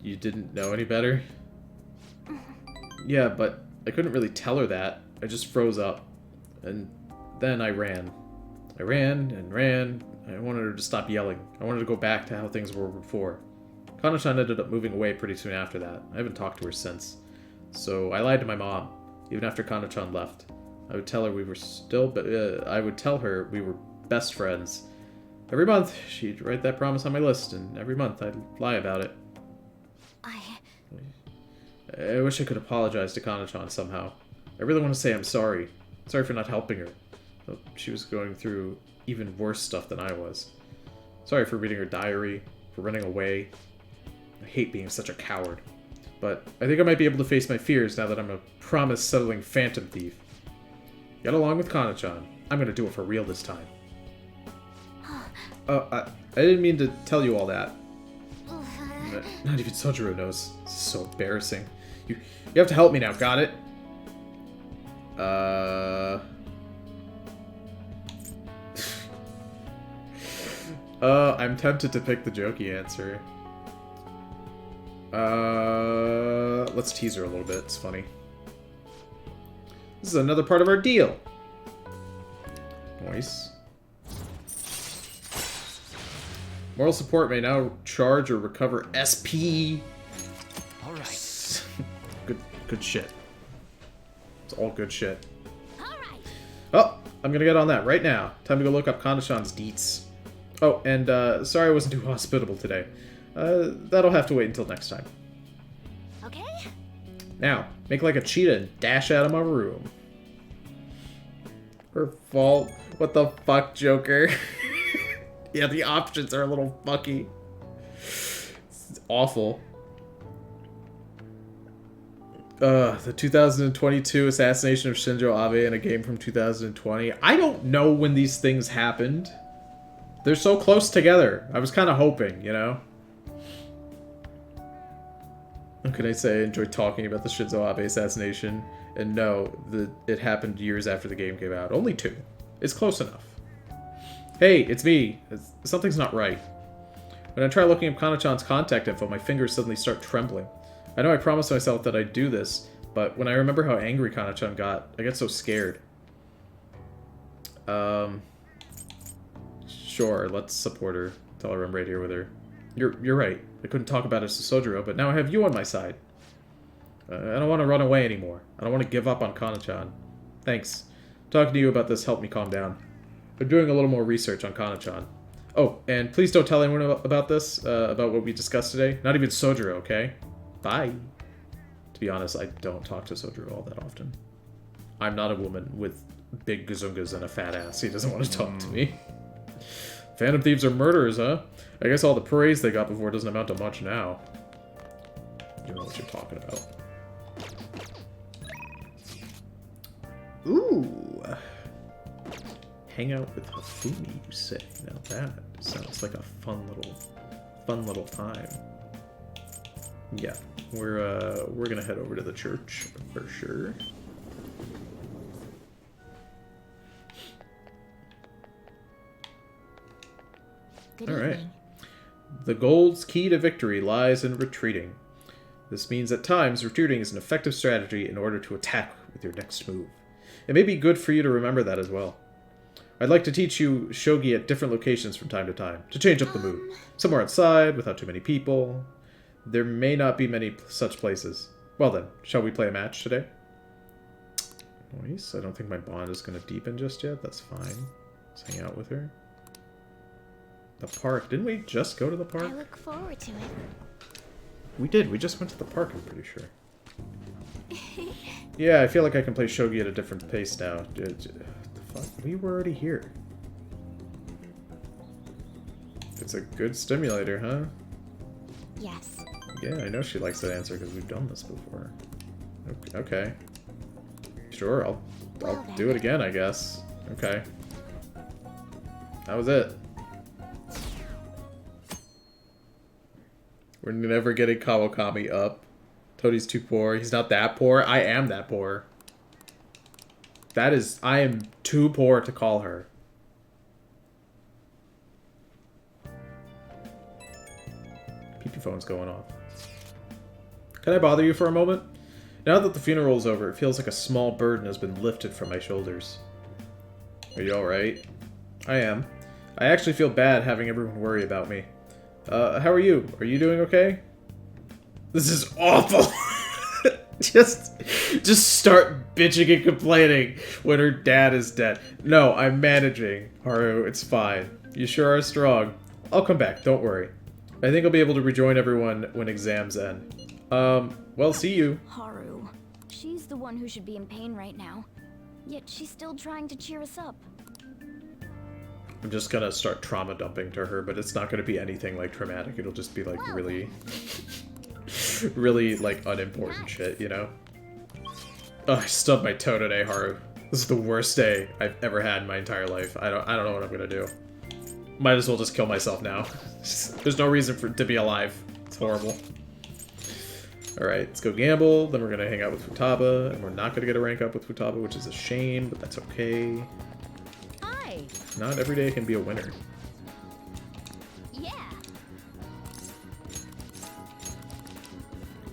You didn't know any better? Yeah, but I couldn't really tell her that. I just froze up. And then I ran. I ran and ran. I wanted her to stop yelling. I wanted to go back to how things were before. Kana-chan ended up moving away pretty soon after that. I haven't talked to her since. So I lied to my mom, even after Kana-chan left. I would tell her we were I would tell her we were best friends. Every month, she'd write that promise on my list, and every month I'd lie about it. I wish I could apologize to Kana-chan somehow. I really want to say I'm sorry. Sorry for not helping her. Though she was going through even worse stuff than I was. Sorry for reading her diary, for running away. I hate being such a coward. But I think I might be able to face my fears now that I'm a promise-settling phantom thief. Get along with Kana-chan. I'm gonna do it for real this time. I didn't mean to tell you all that. Not even Sojiro knows. This is so embarrassing. You have to help me now, got it? I'm tempted to pick the jokey answer. Let's tease her a little bit. It's funny. This is another part of our deal. Nice. Moral support may now charge or recover SP. All right. Good shit. It's all good shit. Oh, I'm gonna get on that right now. Time to go look up Kana-chan's deets. Oh, and sorry I wasn't too hospitable today. That'll have to wait until next time. Okay. Now, make like a cheetah and dash out of my room. Her fault. What the fuck, Joker? Yeah, the options are a little fucky. It's awful. The 2022 assassination of Shinzo Abe in a game from 2020. I don't know when these things happened. They're so close together. I was kind of hoping, you know? What can I say? I enjoyed talking about the Shinzo Abe assassination. And no, it happened years after the game came out. Only 2. It's close enough. Hey, it's me. Something's not right. When I try looking up Kana-chan's contact info, my fingers suddenly start trembling. I know I promised myself that I'd do this, but when I remember how angry Kana-chan got, I get so scared. Sure, let's support her. Tell her I'm right here with her. You're right. I couldn't talk about it to Sojiro, but now I have you on my side. I don't want to run away anymore. I don't want to give up on Kana-chan. Thanks. Talking to you about this helped me calm down. I'm doing a little more research on Kana-chan. Oh, and please don't tell anyone about this, about what we discussed today. Not even Sojiro, okay? Bye. To be honest, I don't talk to Sojiro all that often. I'm not a woman with big gazungas and a fat ass. He doesn't want to talk to me. Phantom thieves are murderers, huh? I guess all the praise they got before doesn't amount to much now. You know what you're talking about. Ooh. Hang out with Hifumi, you say. Now that sounds like a fun little time. Yeah, we're gonna head over to the church for sure. Good All right. evening. The gold's key to victory lies in retreating. This means at times retreating is an effective strategy in order to attack with your next move. It may be good for you to remember that as well. I'd like to teach you shogi at different locations from time to time, to change up the mood. Somewhere outside, without too many people. There may not be many such places. Well then, shall we play a match today? Nice. I don't think my bond is going to deepen just yet. That's fine. Let's hang out with her. The park. Didn't we just go to the park? I look forward to it. We did. We just went to the park, I'm pretty sure. Yeah, I feel like I can play shogi at a different pace now. The fuck? We were already here. It's a good stimulator, huh? Yes. Yeah, I know she likes that answer because we've done this before. Okay. Sure, I'll do it again, I guess. Okay. That was it. We're never getting Kawakami up. Tony's too poor. He's not that poor. I am that poor. I am too poor to call her. PP phone's going off. Can I bother you for a moment? Now that the funeral's over, it feels like a small burden has been lifted from my shoulders. Are you alright? I am. I actually feel bad having everyone worry about me. How are you? Are you doing okay? This is awful. just start bitching and complaining when her dad is dead. No, I'm managing. Haru, it's fine. You sure are strong. I'll come back, don't worry. I think I'll be able to rejoin everyone when exams end. Well, see you. Haru. She's the one who should be in pain right now. Yet she's still trying to cheer us up. I'm just gonna start trauma dumping to her, but it's not gonna be anything like traumatic. It'll just be like really, really like unimportant shit, you know? Oh, I stubbed my toe today, Haru. This is the worst day I've ever had in my entire life. I don't know what I'm gonna do. Might as well just kill myself now. There's no reason to be alive. It's horrible. Alright, let's go gamble. Then we're gonna hang out with Futaba, and we're not gonna get a rank up with Futaba, which is a shame, but that's okay. Not every day can be a winner. Yeah.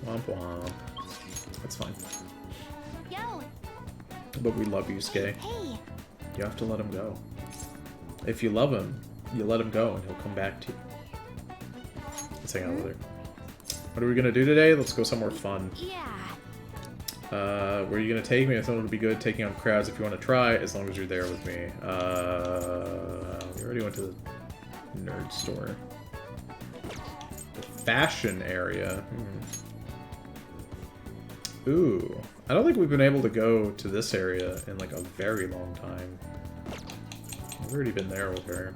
Womp womp. That's fine. Yo. But we love Yusuke. Hey. You have to let him go. If you love him, you let him go and he'll come back to you. Let's hang out with her. What are we gonna do today? Let's go somewhere fun. Yeah. Where are you gonna take me? I thought it would be good taking on crowds if you want to try, as long as you're there with me. We already went to the nerd store. The fashion area. Ooh. I don't think we've been able to go to this area in like a very long time. I've already been there with her.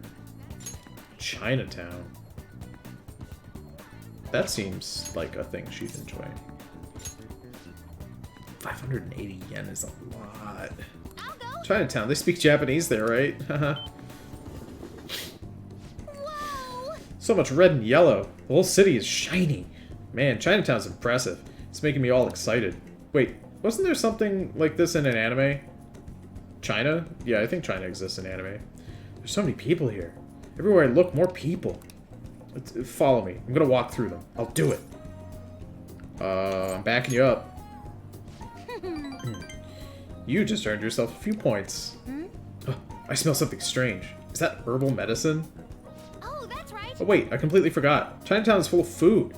Chinatown. That seems like a thing she'd enjoy. 580 yen is a lot. Chinatown, they speak Japanese there, right? So much red and yellow. The whole city is shiny. Man, Chinatown's impressive. It's making me all excited. Wait, wasn't there something like this in an anime? China? Yeah, I think China exists in anime. There's so many people here. Everywhere I look, more people. Follow me. I'm gonna walk through them. I'll do it. I'm backing you up. You just earned yourself a few points. Oh, I smell something strange. Is that herbal medicine? Oh, that's right. Oh wait, I completely forgot. Chinatown is full of food.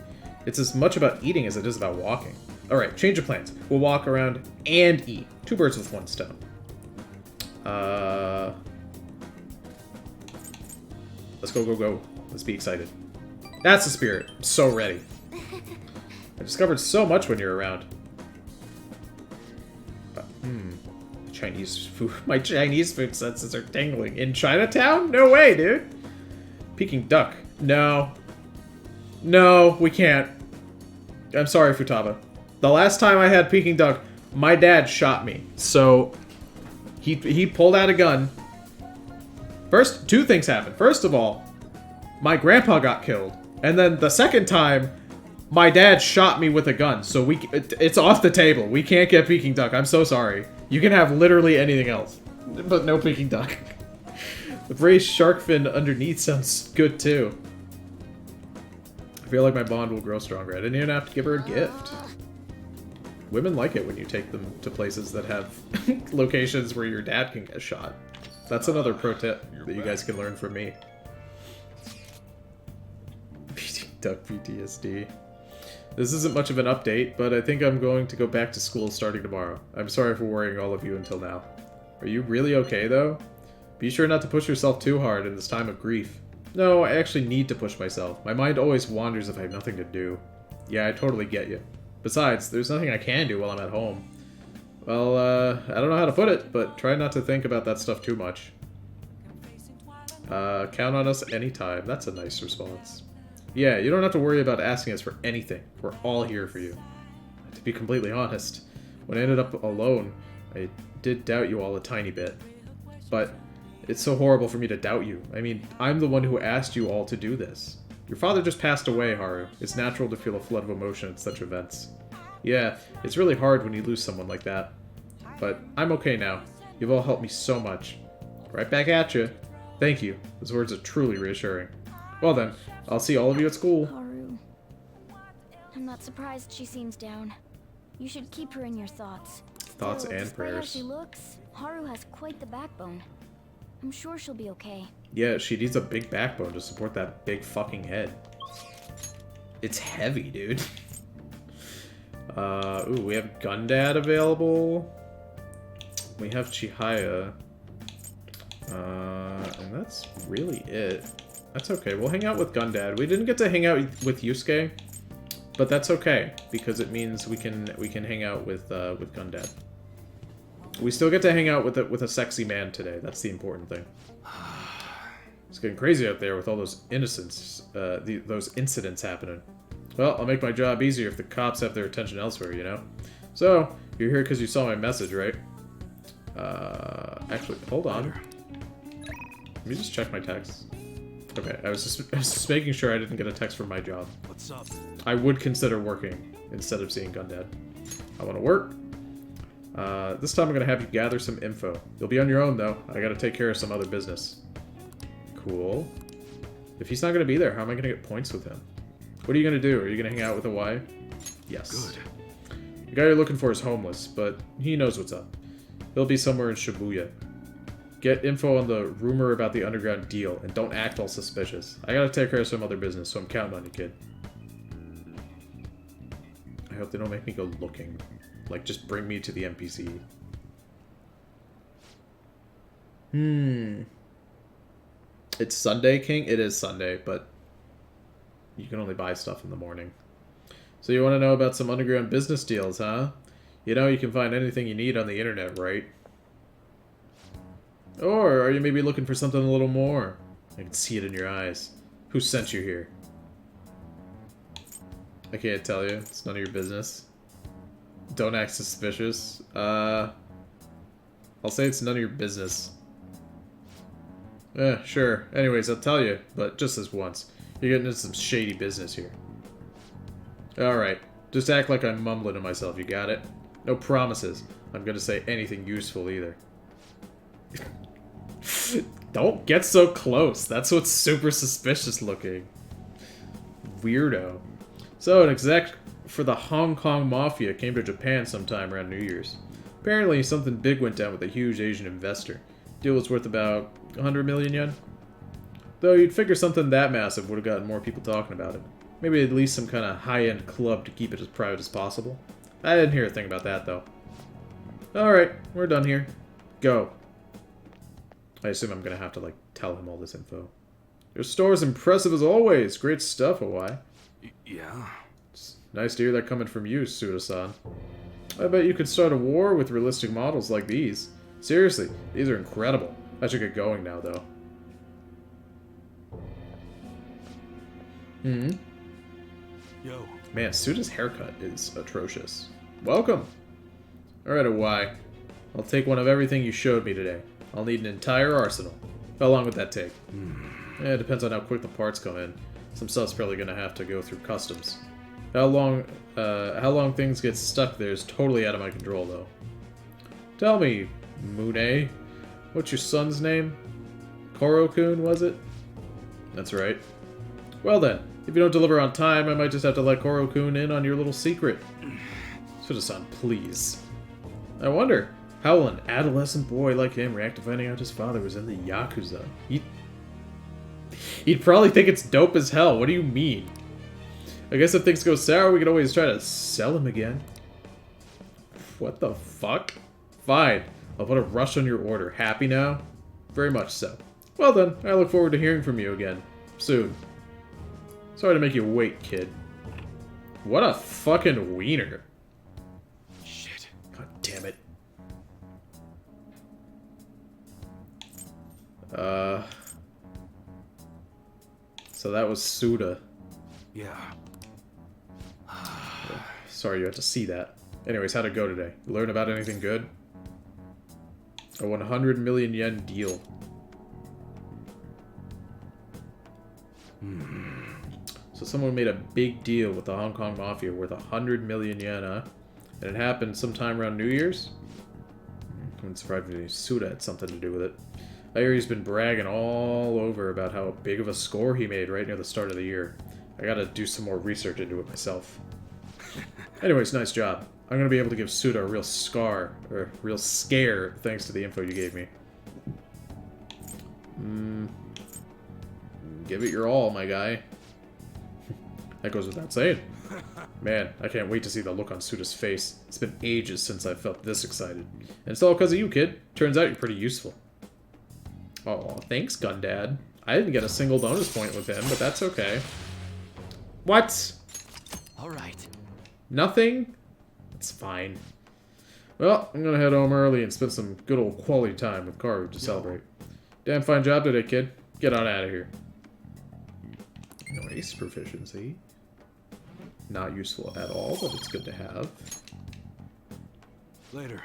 It's as much about eating as it is about walking. Alright, change of plans. We'll walk around and eat. 2 birds with 1 stone. Let's go, go, go. Let's be excited. That's the spirit. I'm so ready. I discovered so much when you're around. Chinese food. My Chinese food senses are tingling. In Chinatown? No way, dude. Peking duck. No. No, we can't. I'm sorry, Futaba. The last time I had Peking duck, my dad shot me. So, he pulled out a gun. First, 2 things happened. First of all, my grandpa got killed. And then the second time, my dad shot me with a gun. So it's off the table. We can't get Peking duck. I'm so sorry. You can have literally anything else. But no Peking duck. The braised shark fin underneath sounds good too. I feel like my bond will grow stronger. I didn't even have to give her a gift. Women like it when you take them to places that have locations where your dad can get shot. That's another pro tip that you guys can learn from me. Duck PTSD. This isn't much of an update, but I think I'm going to go back to school starting tomorrow. I'm sorry for worrying all of you until now. Are you really okay, though? Be sure not to push yourself too hard in this time of grief. No, I actually need to push myself. My mind always wanders if I have nothing to do. Yeah, I totally get you. Besides, there's nothing I can do while I'm at home. Well, I don't know how to put it, but try not to think about that stuff too much. Count on us anytime. That's a nice response. Yeah, you don't have to worry about asking us for anything. We're all here for you. To be completely honest, when I ended up alone, I did doubt you all a tiny bit. But it's so horrible for me to doubt you. I mean, I'm the one who asked you all to do this. Your father just passed away, Haru. It's natural to feel a flood of emotion at such events. Yeah, it's really hard when you lose someone like that. But I'm okay now. You've all helped me so much. Right back at you. Thank you. Those words are truly reassuring. Well then, I'll see all of you at school. Haru. I'm not surprised she seems down. You should keep her in your thoughts. Thoughts and despite prayers. How she looks, Haru has quite the backbone. I'm sure she'll be okay. Yeah, she needs a big backbone to support that big fucking head. It's heavy, dude. Ooh, we have Gundad available. We have Chihaya. And that's really it. That's okay. We'll hang out with Gundad. We didn't get to hang out with Yusuke, but that's okay because it means we can hang out with Gundad. We still get to hang out with a sexy man today. That's the important thing. It's getting crazy out there with all those those incidents happening. Well, I'll make my job easier if the cops have their attention elsewhere, you know? So, you're here because you saw my message, right? Actually, hold on. Let me just check my text. Okay, I was just making sure I didn't get a text from my job. What's up? I would consider working instead of seeing Gundad. I want to work. This time I'm going to have you gather some info. You'll be on your own, though. I got to take care of some other business. Cool. If he's not going to be there, how am I going to get points with him? What are you going to do? Are you going to hang out with a Y? Yes. Good. The guy you're looking for is homeless, but he knows what's up. He'll be somewhere in Shibuya. Get info on the rumor about the underground deal, and don't act all suspicious. I gotta take care of some other business, so I'm counting on you, kid. I hope they don't make me go looking. Like, just bring me to the NPC. It's Sunday, King? It is Sunday, but you can only buy stuff in the morning. So you want to know about some underground business deals, huh? You know you can find anything you need on the internet, right? Or are you maybe looking for something a little more? I can see it in your eyes. Who sent you here? I can't tell you. It's none of your business. Don't act suspicious. I'll say it's none of your business. Sure. Anyways, I'll tell you, but just this once. You're getting into some shady business here. Alright. Just act like I'm mumbling to myself, you got it? No promises. I'm gonna say anything useful either. Don't get so close. That's what's super suspicious looking. weirdo. So, an exec for the Hong Kong Mafia came to Japan sometime around New Year's. Apparently, something big went down with a huge Asian investor. Deal was worth about 100 million yen. Though you'd figure something that massive would have gotten more people talking about it. Maybe at least some kind of high-end club to keep it as private as possible. I didn't hear a thing about that, though. Alright, we're done here. Go. I assume I'm gonna have to, like, tell him all this info. Your store's impressive as always. Great stuff, Hawaii. Yeah? It's nice to hear that coming from you, Suda-san. I bet you could start a war with realistic models like these. Seriously, these are incredible. I should get going now, though. Hmm? Yo. Man, Suda's haircut is atrocious. Welcome! Alright, Hawaii. I'll take one of everything you showed me today. I'll need an entire arsenal. How long would that take? It depends on how quick the parts come in. Some stuff's probably gonna have to go through customs. How long things get stuck there is totally out of my control, though. Tell me, Mune, what's your son's name? Koro-kun, was it? That's right. Well then, if you don't deliver on time, I might just have to let Koro-kun in on your little secret. Suda-san, please. I wonder, how will an adolescent boy like him react to finding out his father was in the Yakuza? He'd probably think it's dope as hell. What do you mean? I guess if things go sour, we could always try to sell him again. What the fuck? Fine. I'll put a rush on your order. Happy now? Very much so. Well then, I look forward to hearing from you again. Soon. Sorry to make you wait, kid. What a fucking wiener. Shit. God damn it. So that was Suda. Yeah. Sorry you had to see that. Anyways, how'd it go today? Learn about anything good? A 100 million yen deal. So someone made a big deal with the Hong Kong Mafia worth 100 million yen, huh? And it happened sometime around New Year's? Wouldn't surprise me if Suda had something to do with it. I hear he's been bragging all over about how big of a score he made right near the start of the year. I gotta do some more research into it myself. Anyways, nice job. I'm gonna be able to give Suda a real real scare thanks to the info you gave me. Give it your all, my guy. That goes without saying. Man, I can't wait to see the look on Suda's face. It's been ages since I felt this excited. And it's all because of you, kid. Turns out you're pretty useful. Oh, thanks, Gundad. I didn't get a single bonus point with him, but that's okay. What? Alright. Nothing? It's fine. Well, I'm gonna head home early and spend some good old quality time with Haru to celebrate. Damn fine job today, kid. Get on out of here. Nice proficiency. Not useful at all, but it's good to have. Later.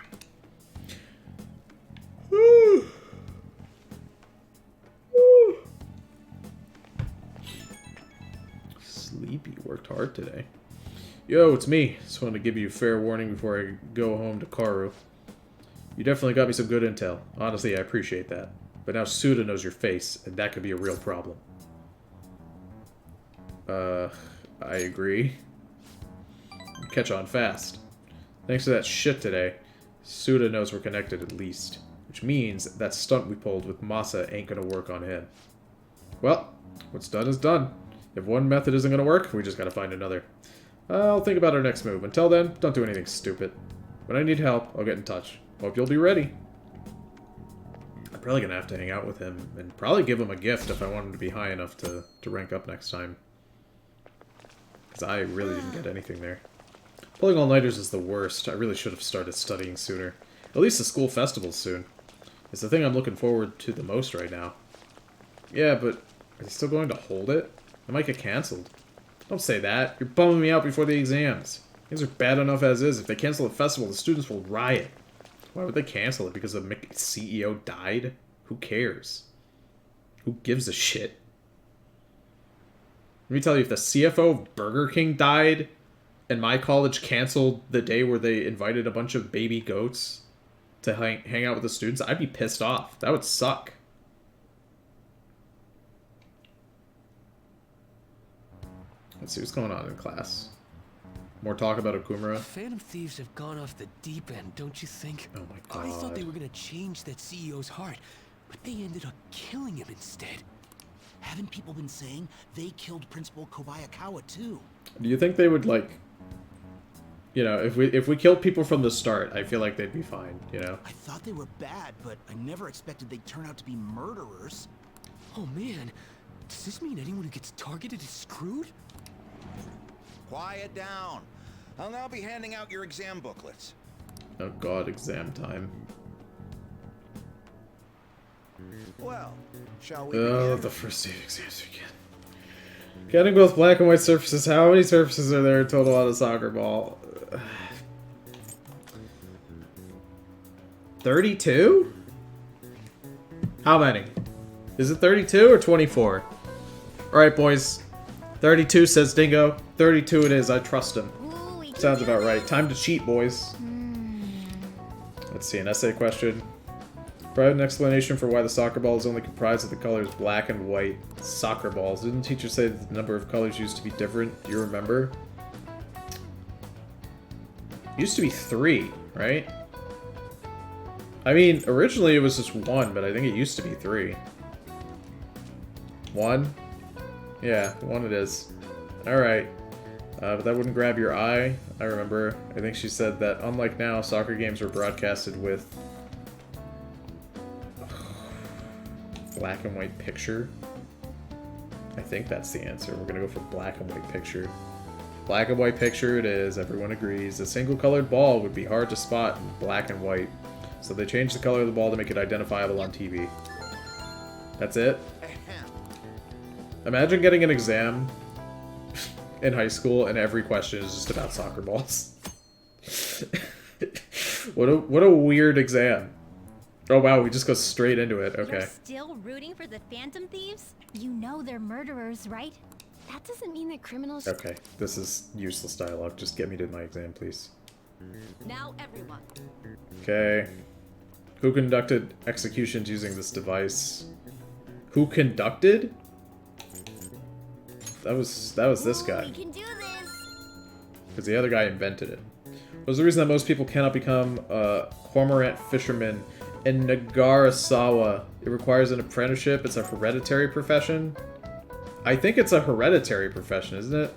Sleepy. Worked hard today. Yo, it's me. Just wanted to give you a fair warning before I go home to Haru. You definitely got me some good intel. Honestly, I appreciate that. But now Suda knows your face, and that could be a real problem. I agree. Catch on fast. Thanks to that shit today, Suda knows we're connected at least. Which means that stunt we pulled with Masa ain't gonna work on him. Well, what's done is done. If one method isn't gonna work, we just gotta find another. I'll think about our next move. Until then, don't do anything stupid. When I need help, I'll get in touch. Hope you'll be ready. I'm probably gonna have to hang out with him, and probably give him a gift if I want him to be high enough to rank up next time. Because I really didn't get anything there. Pulling all-nighters is the worst. I really should have started studying sooner. At least the school festival's soon. It's the thing I'm looking forward to the most right now. Yeah, but are they still going to hold it? It might get cancelled. Don't say that. You're bumming me out before the exams. Things are bad enough as is. If they cancel the festival, the students will riot. Why would they cancel it? Because the CEO died? Who cares? Who gives a shit? Let me tell you, if the CFO of Burger King died, and my college canceled the day where they invited a bunch of baby goats to hang out with the students, I'd be pissed off. That would suck. Let's see what's going on in class. More talk about Okumura. Phantom Thieves have gone off the deep end, don't you think? Oh my god. I thought they were gonna change that CEO's heart, but they ended up killing him instead. Haven't people been saying they killed Principal Kobayakawa too? Do you think they would, like... You know, if we killed people from the start, I feel like they'd be fine, you know? I thought they were bad, but I never expected they'd turn out to be murderers. Oh man, does this mean anyone who gets targeted is screwed? Quiet down. I'll now be handing out your exam booklets. Oh god, exam time. Well, shall we Oh, begin? the first day of exams again. Counting both black and white surfaces, how many surfaces are there total on a soccer ball? 32? How many? Is it 32 or 24? Alright, boys. 32 says Dingo. 32 it is, I trust him. Sounds about right. Time to cheat, boys. Let's see, an essay question. Provide an explanation for why the soccer ball is only comprised of the colors black and white. Soccer balls. Didn't the teacher say that the number of colors used to be different? Do you remember? Used to be 3, right? I mean, originally it was just 1, but I think it used to be 3. 1? Yeah, 1 it is. Alright. But that wouldn't grab your eye. I remember. I think she said that, unlike now, soccer games were broadcasted with black and white picture. I think that's the answer. We're gonna go for black and white picture. Black and white picture it is. Everyone agrees. A single colored ball would be hard to spot in black and white. So they changed the color of the ball to make it identifiable on TV. That's it? Imagine getting an exam in high school and every question is just about soccer balls. What a weird exam. Oh wow, we just go straight into it. Okay. You're still rooting for the Phantom Thieves? You know they're murderers, right? That doesn't mean that criminals... Okay, this is useless dialogue. Just get me to my exam, please. Now everyone. Okay. Who conducted executions using this device? Who conducted? That was this guy. We can do this. Because the other guy invented it. What was the reason that most people cannot become cormorant fishermen in Nagarasawa? It requires an apprenticeship. It's a hereditary profession. I think it's a hereditary profession, isn't it?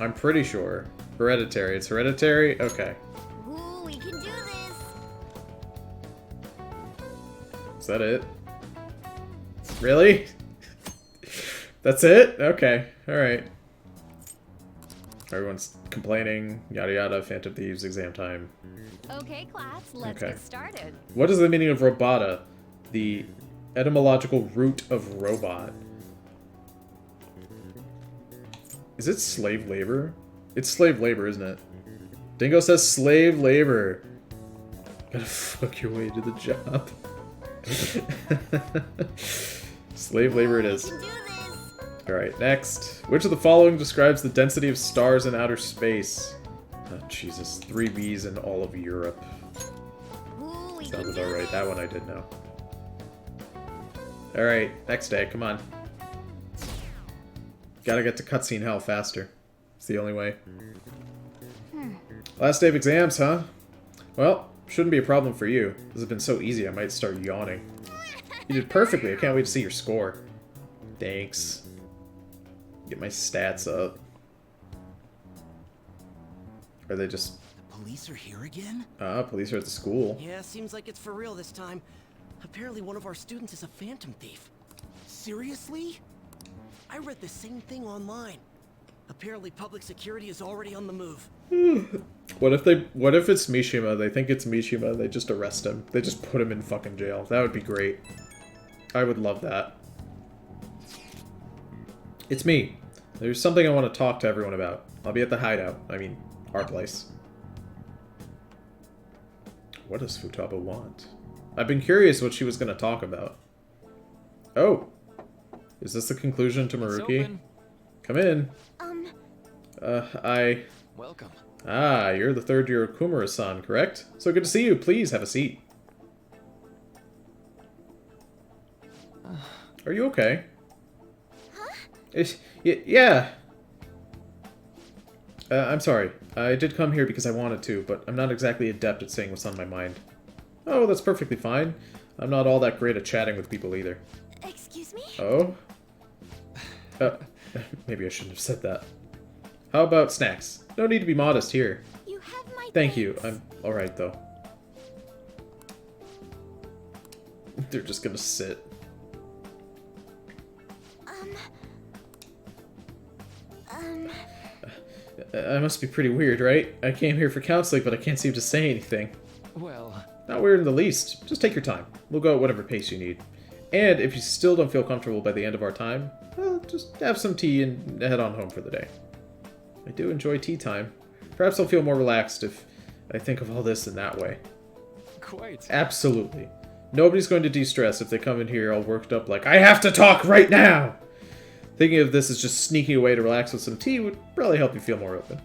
I'm pretty sure. Hereditary. It's hereditary? Okay. Ooh, we can do this. Is that it? Really? That's it? Okay. Alright. Everyone's complaining. Yada yada. Phantom Thieves. Exam time. Okay, class, let's get started. What is the meaning of robota? The etymological root of robot. Is it slave labor? It's slave labor, isn't it? Dingo says slave labor. Gotta fuck your way to the job. Slave labor it is. Alright, next. Which of the following describes the density of stars in outer space? Oh, Jesus. 3 Bs in all of Europe. Sounds about right. That one I did know. Alright, next day. Come on. Gotta get to cutscene hell faster. It's the only way. Last day of exams, huh? Well, shouldn't be a problem for you. This has been so easy I might start yawning. You did perfectly. I can't wait to see your score. Thanks. Get my stats up. Are they just... The police are here again? Police are at the school. Yeah, seems like it's for real this time. Apparently one of our students is a phantom thief. Seriously? I read the same thing online. Apparently public security is already on the move. What if it's Mishima? They think it's Mishima, they just arrest him. They just put him in fucking jail. That would be great. I would love that. It's me. There's something I want to talk to everyone about. I'll be at the hideout. I mean, our place. What does Futaba want? I've been curious what she was going to talk about. Oh. Is this the conclusion to Maruki? Come in. Welcome. Ah, you're the third year Kumura-san, correct? So good to see you. Please have a seat. Are you okay? Huh? Yeah. I'm sorry. I did come here because I wanted to, but I'm not exactly adept at saying what's on my mind. Oh, that's perfectly fine. I'm not all that great at chatting with people either. Excuse me? Oh? Maybe I shouldn't have said that. How about snacks? No need to be modest here. You have my Thank you. I'm alright, though. They're just gonna sit. I must be pretty weird, right? I came here for counseling, but I can't seem to say anything. Well... Not weird in the least. Just take your time. We'll go at whatever pace you need. And if you still don't feel comfortable by the end of our time, well, just have some tea and head on home for the day. I do enjoy tea time. Perhaps I'll feel more relaxed if I think of all this in that way. Quite. Absolutely. Nobody's going to de-stress if they come in here all worked up like, I have to talk right now! Thinking of this as just sneaking away to relax with some tea would probably help you feel more open.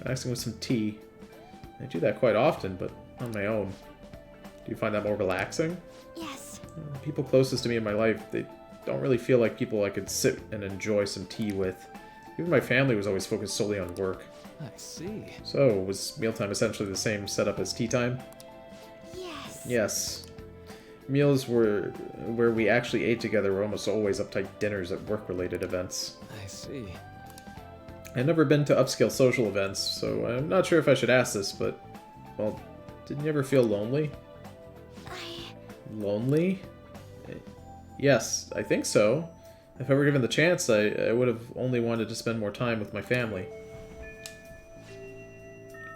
Relaxing with some tea. I do that quite often, but on my own. Do you find that more relaxing? Yes. People closest to me in my life, they don't really feel like people I could sit and enjoy some tea with. Even my family was always focused solely on work. I see. So, was mealtime essentially the same setup as tea time? Yes. Yes. Meals were where we actually ate together were almost always uptight dinners at work-related events. I see. I've never been to upscale social events, so I'm not sure if I should ask this, but, well, didn't you ever feel lonely? Lonely? Yes, I think so. If I were given the chance, I would have only wanted to spend more time with my family.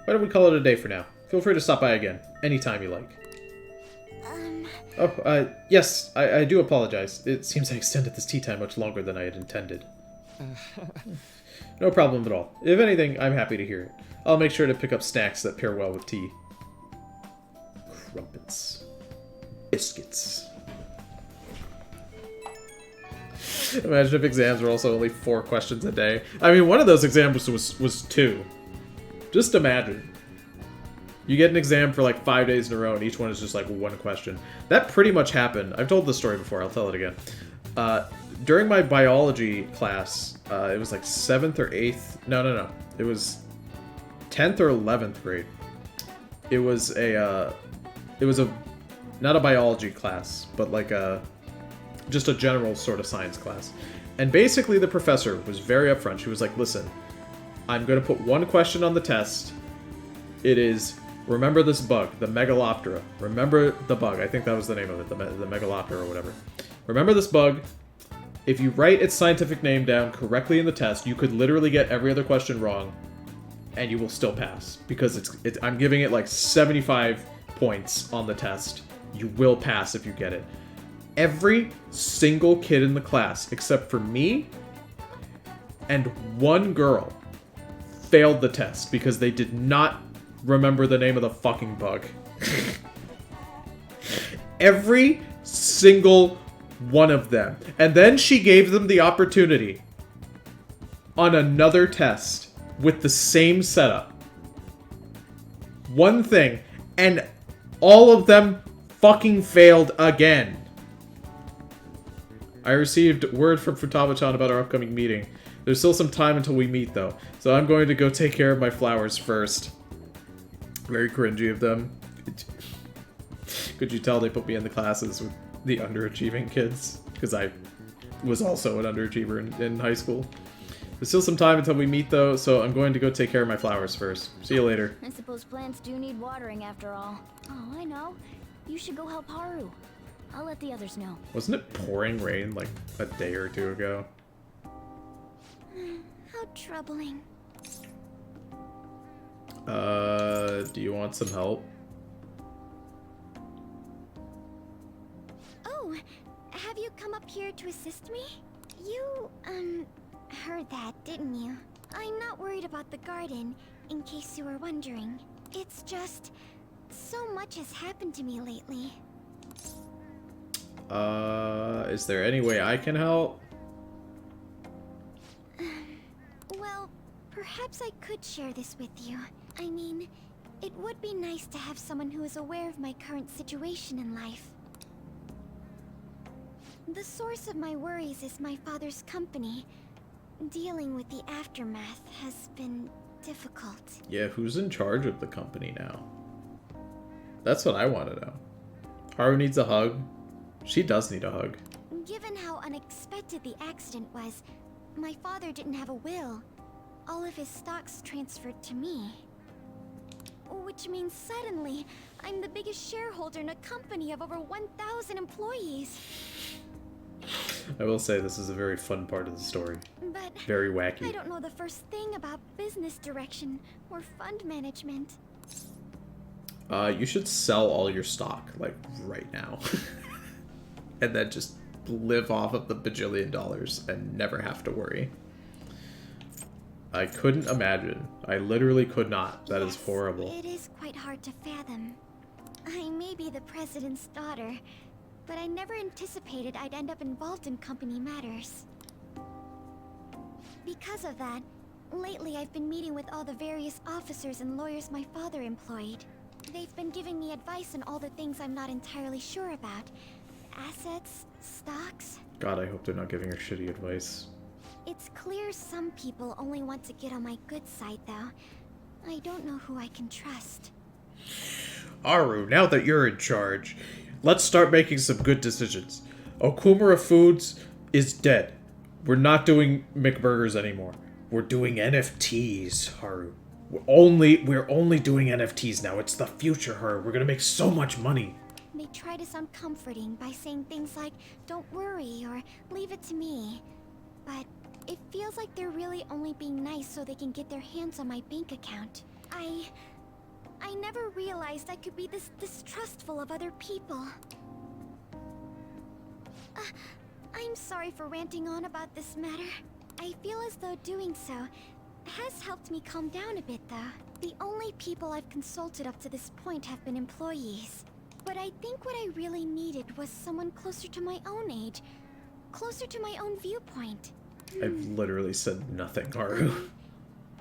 Why don't we call it a day for now? Feel free to stop by again, anytime you like. Oh, yes, I do apologize. It seems I extended this tea time much longer than I had intended. No problem at all. If anything, I'm happy to hear it. I'll make sure to pick up snacks that pair well with tea. Crumpets. Biscuits. Imagine if exams were also only 4 questions a day. I mean, one of those exams was 2. Just imagine. You get an exam for like 5 days in a row, and each one is just like 1 question. That pretty much happened. I've told this story before, I'll tell it again. During my biology class, it was like 7th or 8th... No. It was 10th or 11th grade. It was a... not a biology class, but like just a general sort of science class. And basically the professor was very upfront. She was like, listen, I'm going to put 1 question on the test. It is, remember this bug, the Megaloptera. Remember the bug. I think that was the name of it, the Megaloptera or whatever. Remember this bug. If you write its scientific name down correctly in the test, you could literally get every other question wrong, and you will still pass. Because I'm giving it like 75 points on the test. You will pass if you get it. Every single kid in the class, except for me and 1 girl, failed the test because they did not remember the name of the fucking bug. Every single one of them. And then she gave them the opportunity on another test with the same setup. 1 thing. And all of them fucking failed again. I received word from Futaba-chan about our upcoming meeting. There's still some time until we meet, though, so I'm going to go take care of my flowers first. Very cringy of them. Could you tell they put me in the classes with the underachieving kids? Because I was also an underachiever in high school. There's still some time until we meet, though, so I'm going to go take care of my flowers first. See you later. I suppose plants do need watering after all. Oh, I know. You should go help Haru. I'll let the others know. Wasn't it pouring rain like a day or 2 ago? How troubling. Do you want some help? Oh, have you come up here to assist me? You, heard that, didn't you? I'm not worried about the garden, in case you were wondering. It's just, so much has happened to me lately. Is there any way I can help? Well, perhaps I could share this with you. I mean, it would be nice to have someone who is aware of my current situation in life. The source of my worries is my father's company. Dealing with the aftermath has been difficult. Yeah, who's in charge of the company now? That's what I want to know. Haru needs a hug. She does need a hug. Given how unexpected the accident was, my father didn't have a will. All of his stocks transferred to me. Which means suddenly, I'm the biggest shareholder in a company of over 1,000 employees. I will say this is a very fun part of the story. But very wacky. I don't know the first thing about business direction or fund management. You should sell all your stock, like, right now. And then just live off of the bajillion dollars and never have to worry. I couldn't imagine. I literally could not. That is horrible. It is quite hard to fathom. I may be the president's daughter, but I never anticipated I'd end up involved in company matters. Because of that, lately I've been meeting with all the various officers and lawyers my father employed. They've been giving me advice on all the things I'm not entirely sure about. Assets, stocks. God, I hope they're not giving her shitty advice. It's clear some people only want to get on my good side, though. I don't know who I can trust. Haru, now that you're in charge, let's start making some good decisions. Okumura Foods is dead. We're not doing McBurgers anymore. We're doing NFTs, Haru. We're only doing NFTs now. It's the future, Haru. We're gonna make so much money. They try to sound comforting by saying things like, "Don't worry," or "Leave it to me." But it feels like they're really only being nice so they can get their hands on my bank account. I never realized I could be this distrustful of other people. I'm sorry for ranting on about this matter. I feel as though doing so has helped me calm down a bit, though. The only people I've consulted up to this point have been employees. But I think what I really needed was someone closer to my own age, closer to my own viewpoint. I've literally said nothing, Haru.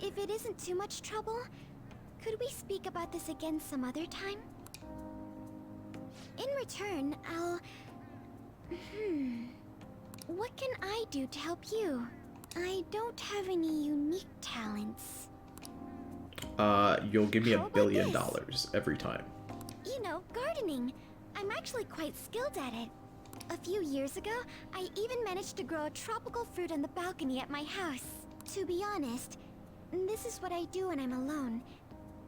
If it isn't too much trouble, could we speak about this again some other time? In return, I'll... What can I do to help you? I don't have any unique talents. You'll give me $1 billion every time. You know, gardening. I'm actually quite skilled at it. A few years ago, I even managed to grow a tropical fruit on the balcony at my house. To be honest, this is what I do when I'm alone,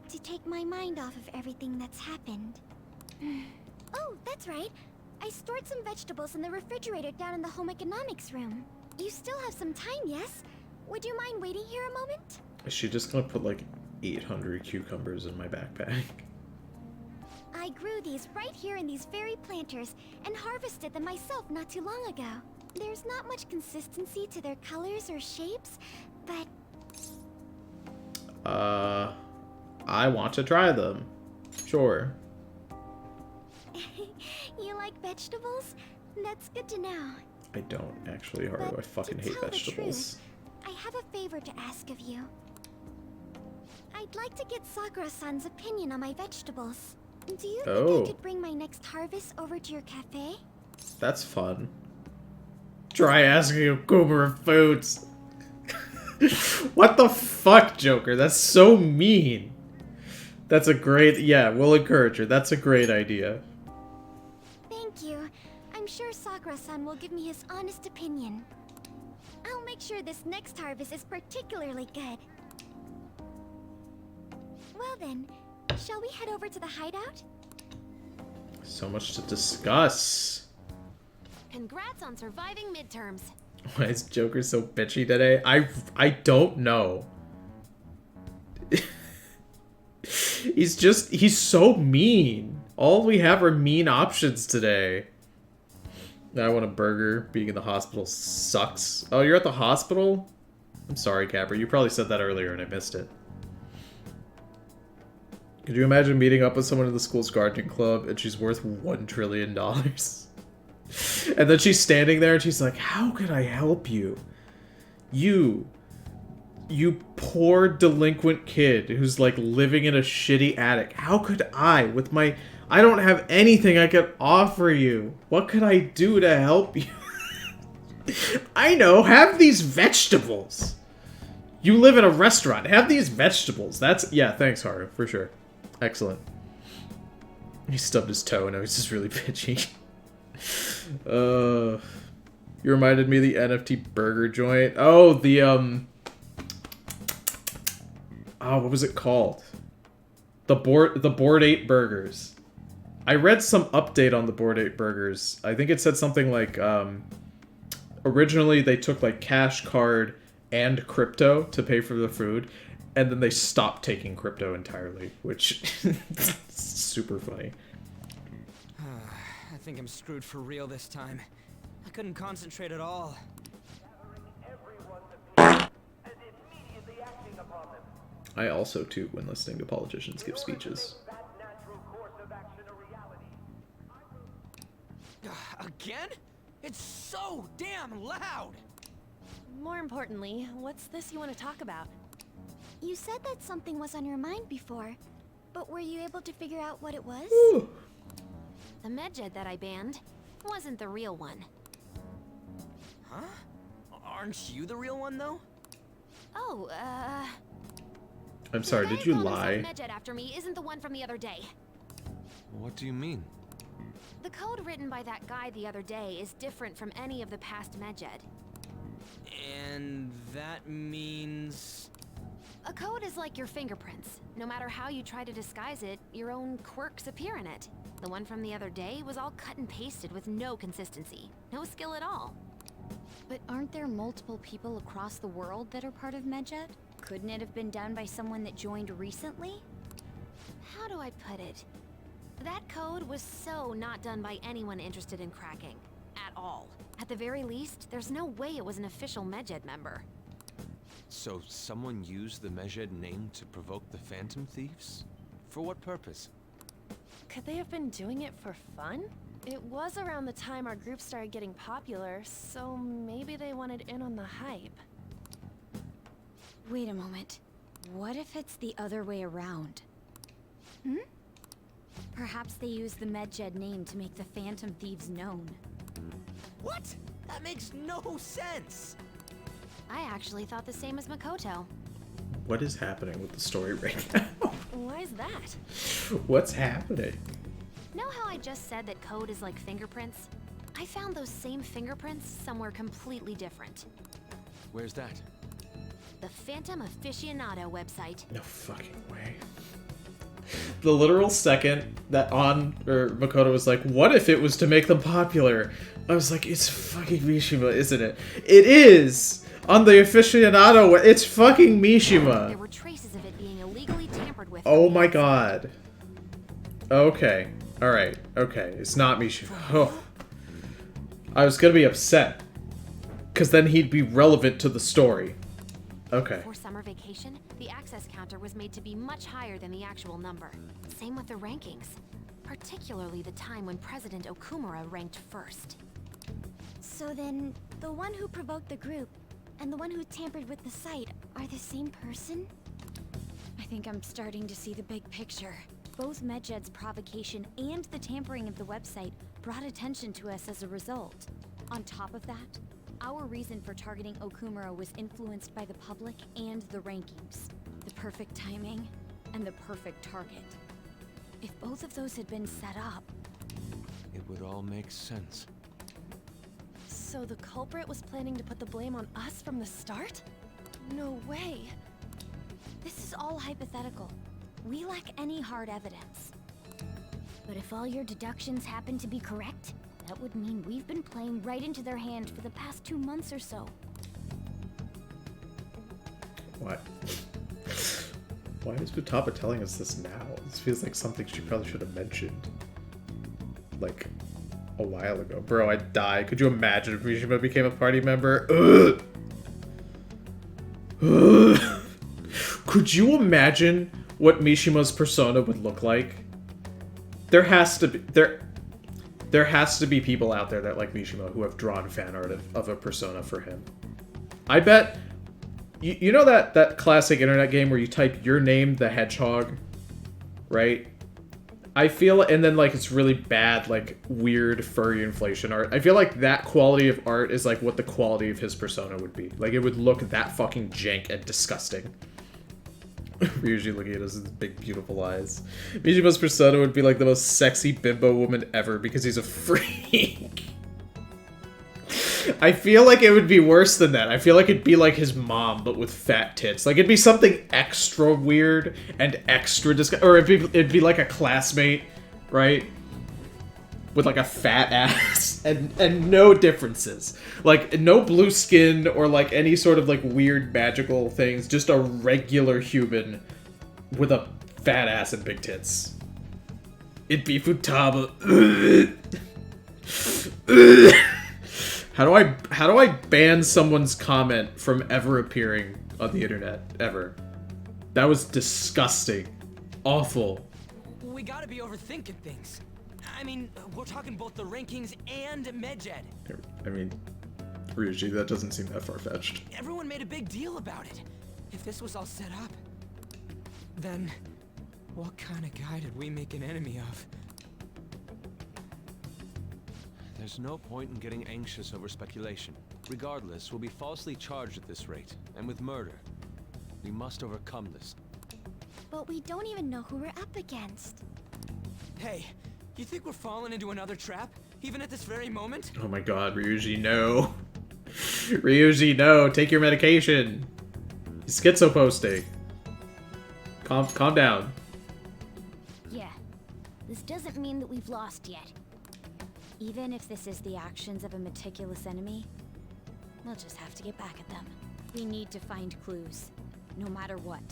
to take my mind off of everything that's happened. Oh, that's right. I stored some vegetables in the refrigerator down in the home economics room. You still have some time, yes? Would you mind waiting here a moment? Is she just gonna put like 800 cucumbers in my backpack? I grew these right here in these very planters and harvested them myself not too long ago. There's not much consistency to their colors or shapes, but... I want to try them. Sure. You like vegetables? That's good to know. I don't actually, Haru. But I fucking to hate tell the vegetables. truth, I have a favor to ask of you. I'd like to get Sakura-san's opinion on my vegetables. Do you think I could bring my next harvest over to your cafe? That's fun. Try asking Okumura Foods. What the fuck, Joker? That's so mean. That's a great... Yeah, we'll encourage her. That's a great idea. Thank you. I'm sure Sakura-san will give me his honest opinion. I'll make sure this next harvest is particularly good. Well then, shall we head over to the hideout? So much to discuss. Congrats on surviving midterms. Why is Joker so bitchy today? I don't know. He's so mean. All we have are mean options today. I want a burger. Being in the hospital sucks. Oh, you're at the hospital? I'm sorry, Capper. You probably said that earlier and I missed it. Could you imagine meeting up with someone in the school's gardening club and she's worth $1 trillion? And then she's standing there and she's like, how can I help you? You poor delinquent kid who's like living in a shitty attic. How could I don't have anything I could offer you. What could I do to help you? I know, have these vegetables. You live in a restaurant, have these vegetables. That's, yeah, thanks, Haru, for sure. Excellent. He stubbed his toe, and now he's just really bitchy. You reminded me of the NFT burger joint. Oh, the, oh, what was it called? The Bored Ape Burgers. I read some update on the Bored Ape Burgers. I think it said something like, originally they took, like, Cash Card and crypto to pay for the food, and then they stopped taking crypto entirely, which is super funny. I think I'm screwed for real this time. I couldn't concentrate at all. I also, too, when listening to politicians give speeches. Again? It's so damn loud! More importantly, what's this you want to talk about? You said that something was on your mind before, but were you able to figure out what it was? Ooh. The medjed that I banned wasn't the real one. Huh? Aren't you the real one, though? Oh, I'm sorry, did you lie? Medjed after me isn't the one from the other day. What do you mean? The code written by that guy the other day is different from any of the past medjed. And that means... A code is like your fingerprints. No matter how you try to disguise it, your own quirks appear in it. The one from the other day was all cut and pasted with no consistency. No skill at all. But aren't there multiple people across the world that are part of medjed? Couldn't it have been done by someone that joined recently? How do I put it? That code was so not done by anyone interested in cracking. At all. At the very least, there's no way it was an official medjed member. So someone used the Medjed name to provoke the Phantom Thieves? For what purpose? Could they have been doing it for fun? It was around the time our group started getting popular, so maybe they wanted in on the hype. Wait a moment. What if it's the other way around? Perhaps they used the medjed name to make the Phantom Thieves known. What? That makes no sense! I actually thought the same as Makoto. What is happening with the story right now? Why is that? What's happening? Know how I just said that code is like fingerprints? I found those same fingerprints somewhere completely different. Where's that? The Phantom Aficionado website. No fucking way. The literal second that Makoto was like, what if it was to make them popular? I was like, it's fucking Mishima, isn't it? It is! On the Aficionado, it's fucking Mishima! There were traces of it being illegally tampered with. Oh my god. Okay. Alright. Okay. It's not Mishima. Oh. I was gonna be upset. Because then he'd be relevant to the story. Okay. For summer vacation, the access counter was made to be much higher than the actual number. Same with the rankings. Particularly the time when President Okumura ranked first. So then, the one who provoked the group and the one who tampered with the site are the same person? I think I'm starting to see the big picture. Both medjed's provocation and the tampering of the website brought attention to us as a result. On top of that, our reason for targeting Okumura was influenced by the public and the rankings. The perfect timing and the perfect target. If both of those had been set up... It would all make sense. So the culprit was planning to put the blame on us from the start? No way. This is all hypothetical. We lack any hard evidence. But if all your deductions happen to be correct, that would mean we've been playing right into their hand for the past 2 months or so. What? Why is Futaba telling us this now? This feels like something she probably should have mentioned. Like, a while ago. Bro, I'd die. Could you imagine if Mishima became a party member? Ugh! Ugh! Could you imagine what Mishima's persona would look like? There has to be people out there that like Mishima who have drawn fan art of a persona for him. I bet you know that classic internet game where you type your name the hedgehog, right? I feel, and then like it's really bad, like weird furry inflation art. I feel like that quality of art is like what the quality of his persona would be. Like it would look that fucking jank and disgusting. We're usually looking at his big beautiful eyes. Mijima's persona would be like the most sexy bimbo woman ever because he's a freak. I feel like it would be worse than that. I feel like it'd be like his mom, but with fat tits. Like, it'd be something extra weird and extra disgusting. Or it'd be like a classmate, right? With like a fat ass and no differences. Like, no blue skin or like any sort of like weird magical things. Just a regular human with a fat ass and big tits. It'd be Futaba. How do I ban someone's comment from ever appearing on the internet? Ever. That was disgusting. Awful. We gotta be overthinking things. I mean, we're talking both the rankings and Medjed. I mean, Ryuji, that doesn't seem that far-fetched. Everyone made a big deal about it. If this was all set up, then what kind of guy did we make an enemy of? There's no point in getting anxious over speculation. Regardless, we'll be falsely charged at this rate, and with murder. We must overcome this. But we don't even know who we're up against. Hey, you think we're falling into another trap? Even at this very moment? Oh my god, Ryuji, no. Ryuji, no. Take your medication. He's schizo-posting. Calm down. Yeah. This doesn't mean that we've lost yet. Even if this is the actions of a meticulous enemy, we'll just have to get back at them. We need to find clues, no matter what.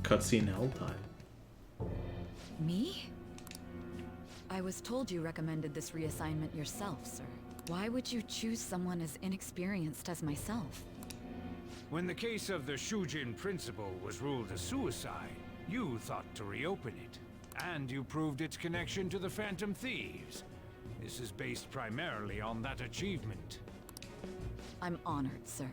Cutscene hell time. Me? I was told you recommended this reassignment yourself, sir. Why would you choose someone as inexperienced as myself? When the case of the Shujin principal was ruled a suicide, you thought to reopen it, and you proved its connection to the Phantom Thieves. This is based primarily on that achievement. I'm honored, sir.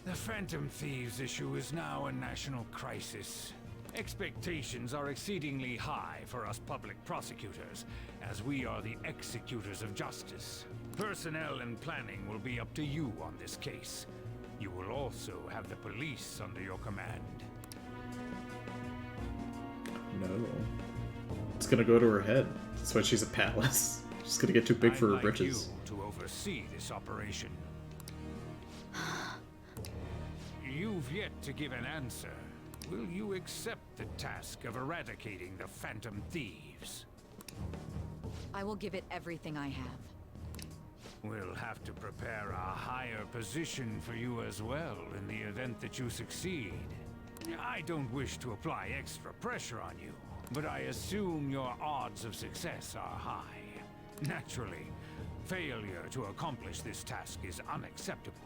The Phantom Thieves issue is now a national crisis. Expectations are exceedingly high for us public prosecutors, as we are the executors of justice. Personnel and planning will be up to you on this case. You will also have the police under your command. No. It's gonna go to her head. That's why she's a palace. She's gonna get too big for her britches. I'd like you to oversee this operation. You've yet to give an answer. Will you accept the task of eradicating the Phantom Thieves? I will give it everything I have. We'll have to prepare a higher position for you as well in the event that you succeed. I don't wish to apply extra pressure on you, but I assume your odds of success are high. Naturally, failure to accomplish this task is unacceptable.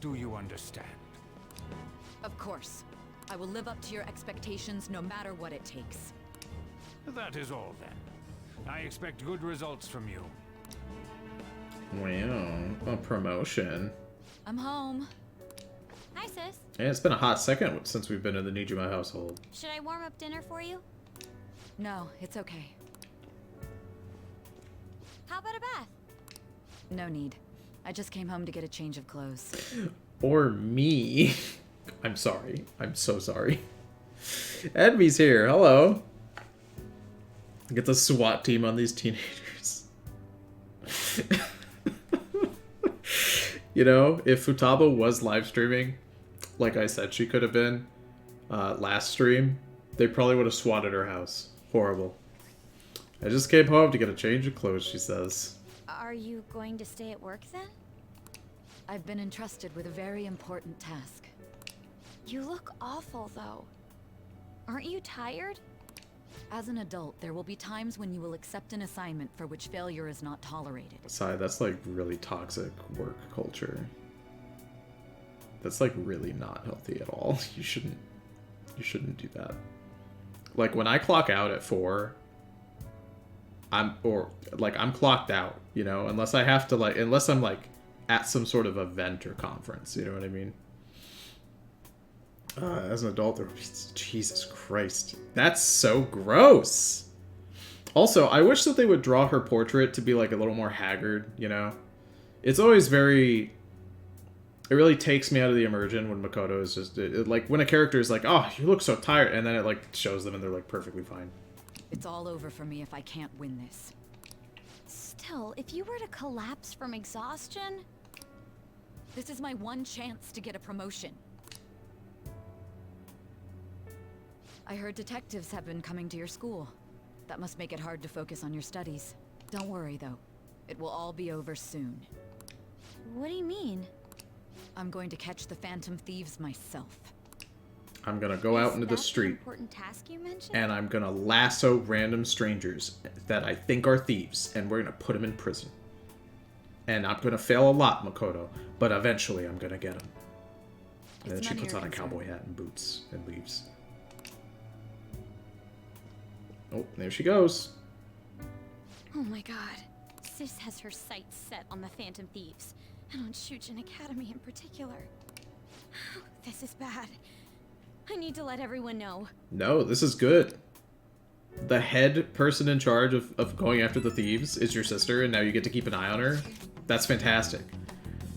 Do you understand? Of course. I will live up to your expectations no matter what it takes. That is all then. I expect good results from you. Wow, a promotion. I'm home. Hi, sis. Yeah, it's been a hot second since we've been in the Nijima household. Should I warm up dinner for you? No, it's okay. How about a bath? No need. I just came home to get a change of clothes. Or me. I'm sorry. I'm so sorry. Edmy's here. Hello. Get the SWAT team on these teenagers. You know, if Futaba was live streaming, like I said she could have been, last stream, they probably would have swatted her house. Horrible. I just came home to get a change of clothes, she says. Are you going to stay at work then? I've been entrusted with a very important task. You look awful, though. Aren't you tired? As an adult, there will be times when you will accept an assignment for which failure is not tolerated. Sai, that's like really toxic work culture. That's like really not healthy at all. You shouldn't do that. Like when I clock out at 4, I'm clocked out, you know, unless I'm like at some sort of event or conference, you know what I mean? As an adult, Jesus Christ. That's so gross. Also, I wish that they would draw her portrait to be like a little more haggard, you know? It's always very... It really takes me out of the immersion when Makoto is just... like, when a character is like, oh, you look so tired, and then it, like, shows them and they're, like, perfectly fine. It's all over for me if I can't win this. Still, if you were to collapse from exhaustion... This is my one chance to get a promotion. I heard detectives have been coming to your school. That must make it hard to focus on your studies. Don't worry, though. It will all be over soon. What do you mean? I'm going to catch the Phantom Thieves myself. I'm gonna go out into the street, important task you mentioned? and I'm gonna lasso random strangers that I think are thieves, and we're gonna put them in prison. And I'm gonna fail a lot, Makoto, but eventually I'm gonna get them. And then she puts on a cowboy hat and boots and leaves. Oh, there she goes. Oh my god. Sis has her sights set on the Phantom Thieves, and on Shujin Academy in particular. This is bad. I need to let everyone know. No, this is good. The head person in charge of going after the thieves is your sister, and now you get to keep an eye on her. That's fantastic.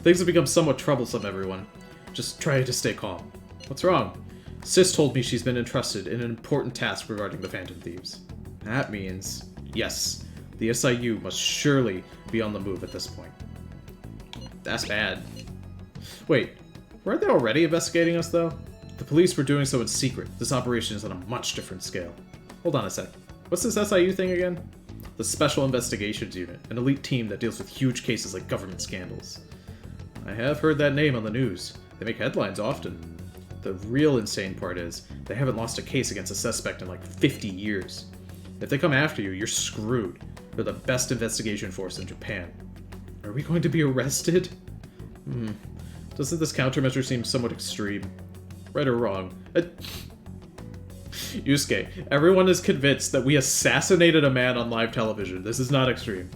Things have become somewhat troublesome, everyone. Just try to stay calm. What's wrong? Sis told me she's been entrusted in an important task regarding the Phantom Thieves. That means, yes, the SIU must surely be on the move at this point. That's bad. Wait, weren't they already investigating us, though? The police were doing so in secret. This operation is on a much different scale. Hold on a sec. What's this SIU thing again? The Special Investigations Unit, an elite team that deals with huge cases like government scandals. I have heard that name on the news. They make headlines often. The real insane part is, they haven't lost a case against a suspect in like 50 years. If they come after you, you're screwed. They're the best investigation force in Japan. Are we going to be arrested? Doesn't this countermeasure seem somewhat extreme? Right or wrong? Yusuke, everyone is convinced that we assassinated a man on live television. This is not extreme.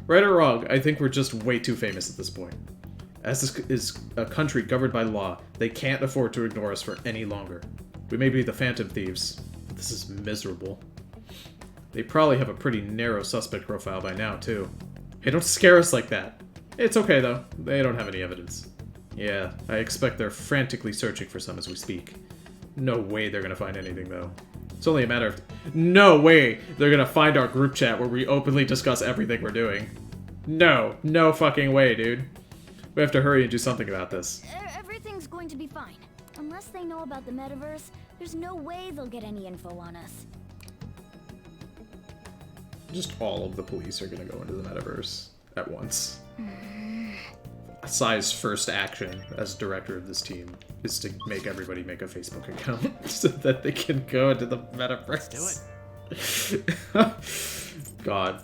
Right or wrong, I think we're just way too famous at this point. As this is a country governed by law, they can't afford to ignore us for any longer. We may be the Phantom Thieves, but this is miserable. They probably have a pretty narrow suspect profile by now, too. Hey, don't scare us like that. It's okay, though. They don't have any evidence. Yeah, I expect they're frantically searching for some as we speak. No way they're gonna find anything, though. It's only a matter of... No way they're gonna find our group chat where we openly discuss everything we're doing. No. No fucking way, dude. We have to hurry and do something about this. Everything's going to be fine. Unless they know about the metaverse, there's no way they'll get any info on us. Just all of the police are gonna go into the metaverse at once. Sai's first action as director of this team is to make everybody make a Facebook account so that they can go into the metaverse. Let's do it. God.